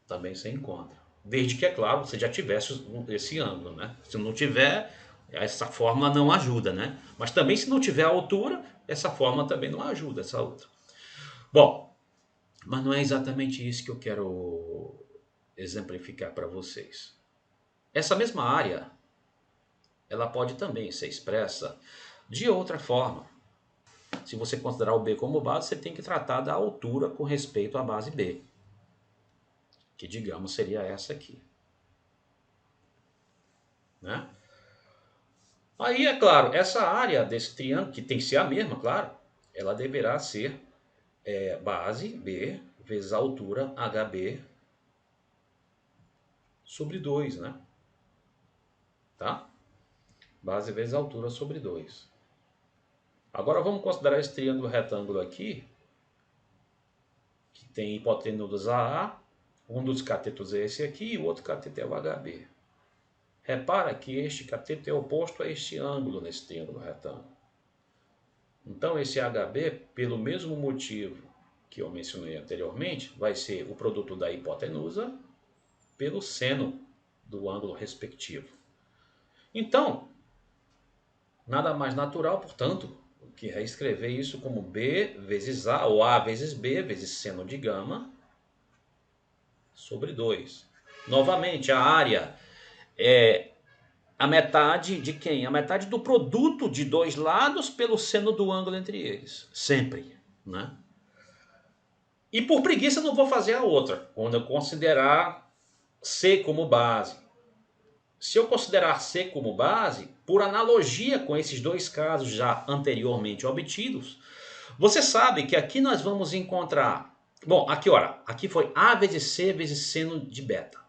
Speaker 1: Também se encontra. Desde que, é claro, você já tivesse esse ângulo, né? Se não tiver, essa fórmula não ajuda, né? Mas também, se não tiver a altura, essa fórmula também não ajuda, essa outra. Bom, mas não é exatamente isso que eu quero exemplificar para vocês. Essa mesma área, ela pode também ser expressa de outra forma. Se você considerar o B como base, você tem que tratar da altura com respeito à base B, que, digamos, seria essa aqui. Né? Aí, é claro, essa área desse triângulo, que tem que ser a mesma, claro, ela deverá ser base B vezes a altura HB sobre 2, né? Tá? Base vezes a altura sobre 2. Agora vamos considerar esse triângulo retângulo aqui, que tem hipotenusa AA, um dos catetos é esse aqui e o outro cateto é o HB. Repara que este cateto é oposto a este ângulo nesse triângulo retângulo. Então esse HB, pelo mesmo motivo que eu mencionei anteriormente, vai ser o produto da hipotenusa pelo seno do ângulo respectivo. Então, nada mais natural, portanto, que reescrever isso como B vezes A, ou A vezes B, vezes seno de gama, sobre 2. Novamente, a área é a metade de quem? A metade do produto de 2 lados pelo seno do ângulo entre eles. Sempre, né? E por preguiça não vou fazer a outra, quando eu considerar C como base. Se eu considerar C como base, por analogia com esses 2 casos já anteriormente obtidos, você sabe que aqui nós vamos encontrar... Bom, aqui, olha, aqui foi A vezes C vezes seno de beta.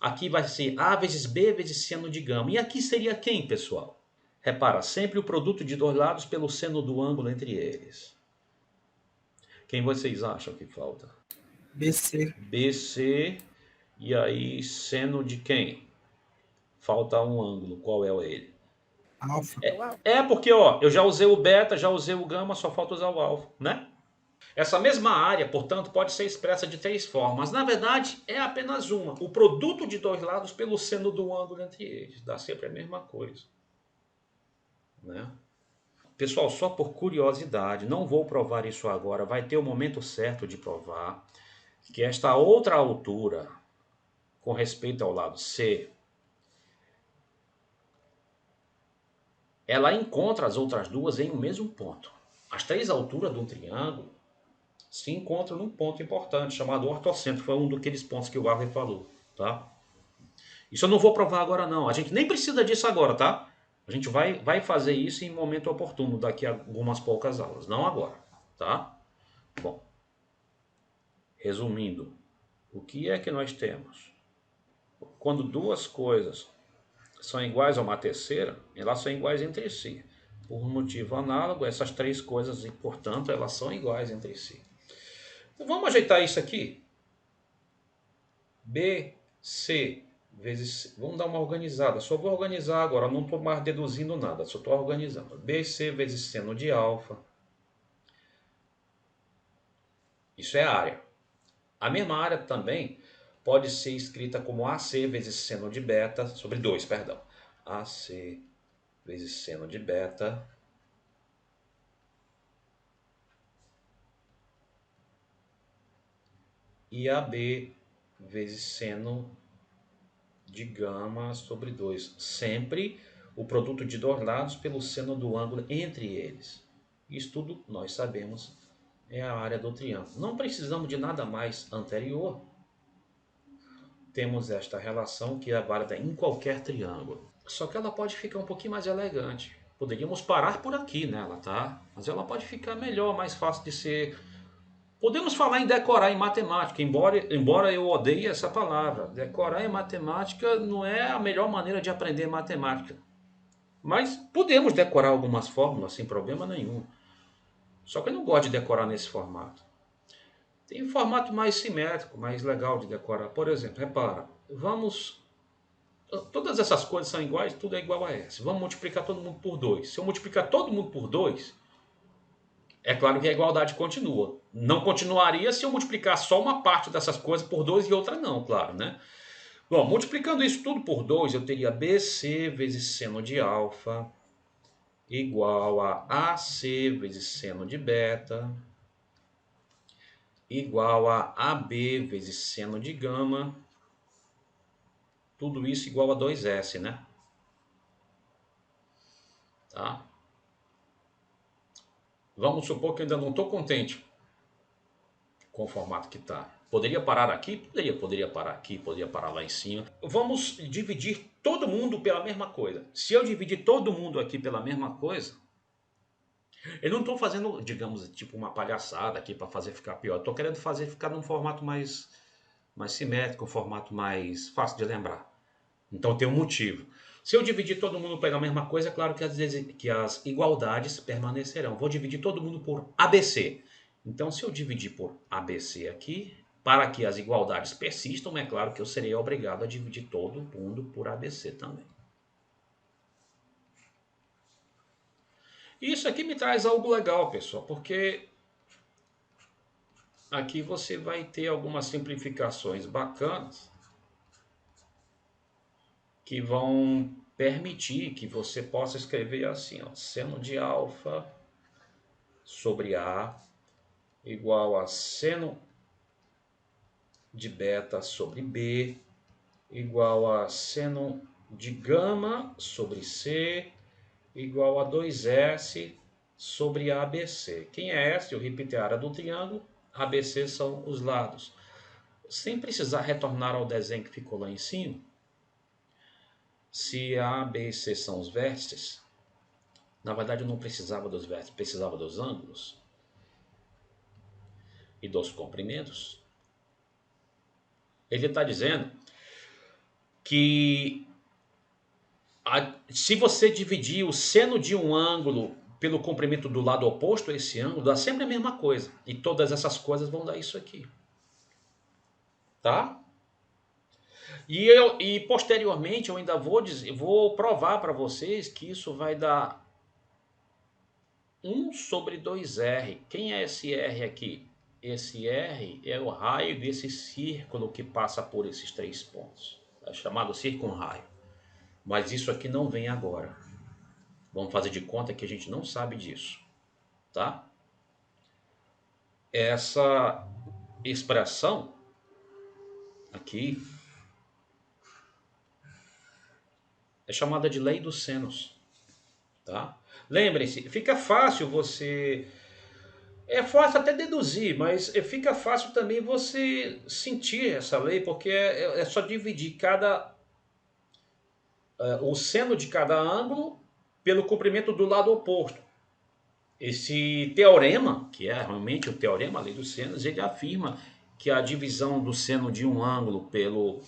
Speaker 1: Aqui vai ser A vezes B vezes seno de gama. E aqui seria quem, pessoal? Repara, sempre o produto de dois lados pelo seno do ângulo entre eles. Quem vocês acham que falta?
Speaker 4: BC.
Speaker 1: BC, e aí seno de quem? Falta um ângulo, qual é ele?
Speaker 4: Alfa.
Speaker 1: É porque, ó, eu já usei o beta, já usei o gama, só falta usar o alfa, né? Essa mesma área, portanto, pode ser expressa de três formas. Na verdade, é apenas uma. O produto de dois lados pelo seno do ângulo entre eles. Dá sempre a mesma coisa, né? Pessoal, só por curiosidade, não vou provar isso agora, vai ter o momento certo de provar que esta outra altura, com respeito ao lado C, ela encontra as outras duas em um mesmo ponto. As três alturas de um triângulo se encontram num ponto importante, chamado ortocentro. Foi um daqueles pontos que o Harvey falou, tá? Isso eu não vou provar agora não, a gente nem precisa disso agora, tá? A gente vai fazer isso em momento oportuno, daqui a algumas poucas aulas, não agora, tá? Bom, resumindo, o que é que nós temos? Quando duas coisas são iguais a uma terceira, elas são iguais entre si. Por um motivo análogo, essas três coisas, e portanto, elas são iguais entre si. Então, vamos ajeitar isso aqui. BC vezes... Vamos dar uma organizada. Só vou organizar agora, não estou mais deduzindo nada, só estou organizando. BC vezes seno de alfa. Isso é a área. A mesma área também pode ser escrita como AC vezes seno de beta, sobre 2, perdão. AC vezes seno de beta e AB vezes seno de gama sobre 2. Sempre o produto de dois lados pelo seno do ângulo entre eles. Isso tudo nós sabemos é a área do triângulo. Não precisamos de nada mais anterior. Temos esta relação que é válida em qualquer triângulo. Só que ela pode ficar um pouquinho mais elegante. Poderíamos parar por aqui nela, tá? Mas ela pode ficar melhor, mais fácil de ser... Podemos falar em decorar em matemática, embora eu odeie essa palavra. Decorar em matemática não é a melhor maneira de aprender matemática. Mas podemos decorar algumas fórmulas sem problema nenhum. Só que eu não gosto de decorar nesse formato. Tem um formato mais simétrico, mais legal de decorar. Por exemplo, repara, todas essas coisas são iguais, tudo é igual a S. Vamos multiplicar todo mundo por 2. Se eu multiplicar todo mundo por 2, é claro que a igualdade continua. Não continuaria se eu multiplicar só uma parte dessas coisas por 2 e outra não, claro, né? Bom, multiplicando isso tudo por 2, eu teria BC vezes seno de alfa igual a AC vezes seno de beta igual a AB vezes seno de gama. Tudo isso igual a 2S, né? Tá? Vamos supor que eu ainda não estou contente com o formato que está. Poderia parar aqui? Poderia parar aqui, poderia parar lá em cima. Vamos dividir todo mundo pela mesma coisa. Se eu dividir todo mundo aqui pela mesma coisa, eu não estou fazendo, digamos, tipo uma palhaçada aqui para fazer ficar pior. Estou querendo fazer ficar num formato mais simétrico, um formato mais fácil de lembrar. Então tem um motivo. Se eu dividir todo mundo pela mesma coisa, é claro que as igualdades permanecerão. Vou dividir todo mundo por ABC. Então, se eu dividir por ABC aqui, para que as igualdades persistam, é claro que eu serei obrigado a dividir todo mundo por ABC também. E isso aqui me traz algo legal, pessoal, porque aqui você vai ter algumas simplificações bacanas que vão permitir que você possa escrever assim, ó, seno de alfa sobre A igual a seno de beta sobre B igual a seno de gama sobre C igual a 2S sobre ABC. Quem é S? Eu repito, é a área do triângulo, ABC são os lados. Sem precisar retornar ao desenho que ficou lá em cima, se A, B e C são os vértices, na verdade eu não precisava dos vértices, precisava dos ângulos e dos comprimentos. Ele está dizendo que se você dividir o seno de um ângulo pelo comprimento do lado oposto a esse ângulo, dá sempre a mesma coisa. E todas essas coisas vão dar isso aqui. Tá? E posteriormente eu ainda vou provar para vocês que isso vai dar 1 sobre 2R. Quem é esse R aqui? Esse R é o raio desse círculo que passa por esses 3 pontos. É chamado circunraio. Mas isso aqui não vem agora. Vamos fazer de conta que a gente não sabe disso. Tá? Essa expressão aqui é chamada de lei dos senos. Tá? Lembrem-se, fica fácil você... É fácil até deduzir, mas fica fácil também você sentir essa lei, porque é só dividir o seno de cada ângulo pelo comprimento do lado oposto. Esse teorema, que é realmente o teorema, a lei dos senos, ele afirma que a divisão do seno de um ângulo pelo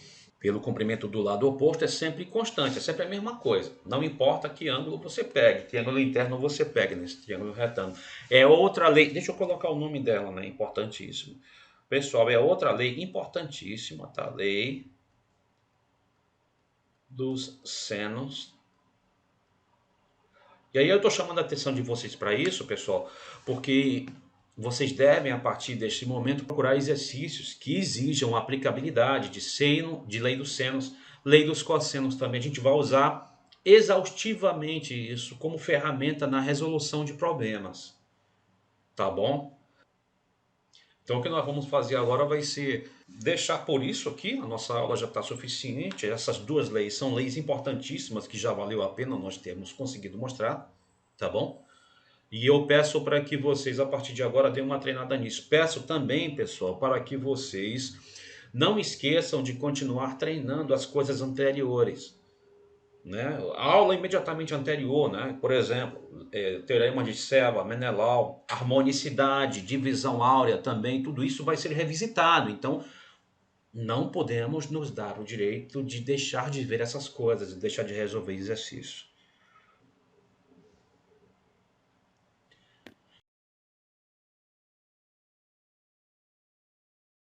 Speaker 1: comprimento do lado oposto é sempre constante, é sempre a mesma coisa. Não importa que ângulo você pegue, triângulo interno você pega nesse triângulo retângulo. É outra lei, deixa eu colocar o nome dela, né? Importantíssimo. Pessoal, é outra lei importantíssima, tá? Lei dos senos. E aí eu estou chamando a atenção de vocês para isso, pessoal, porque vocês devem, a partir deste momento, procurar exercícios que exijam a aplicabilidade de seno, de lei dos senos, lei dos cossenos também. A gente vai usar exaustivamente isso como ferramenta na resolução de problemas. Tá bom? Então o que nós vamos fazer agora vai ser deixar por isso aqui, a nossa aula já está suficiente. Essas 2 leis são leis importantíssimas que já valeu a pena nós termos conseguido mostrar. Tá bom? E eu peço para que vocês, a partir de agora, deem uma treinada nisso. Peço também, pessoal, para que vocês não esqueçam de continuar treinando as coisas anteriores. Né? A aula imediatamente anterior, né? Por exemplo, teorema de Seva, Menelau, harmonicidade, divisão áurea também, tudo isso vai ser revisitado. Então, não podemos nos dar o direito de deixar de ver essas coisas, de deixar de resolver exercícios.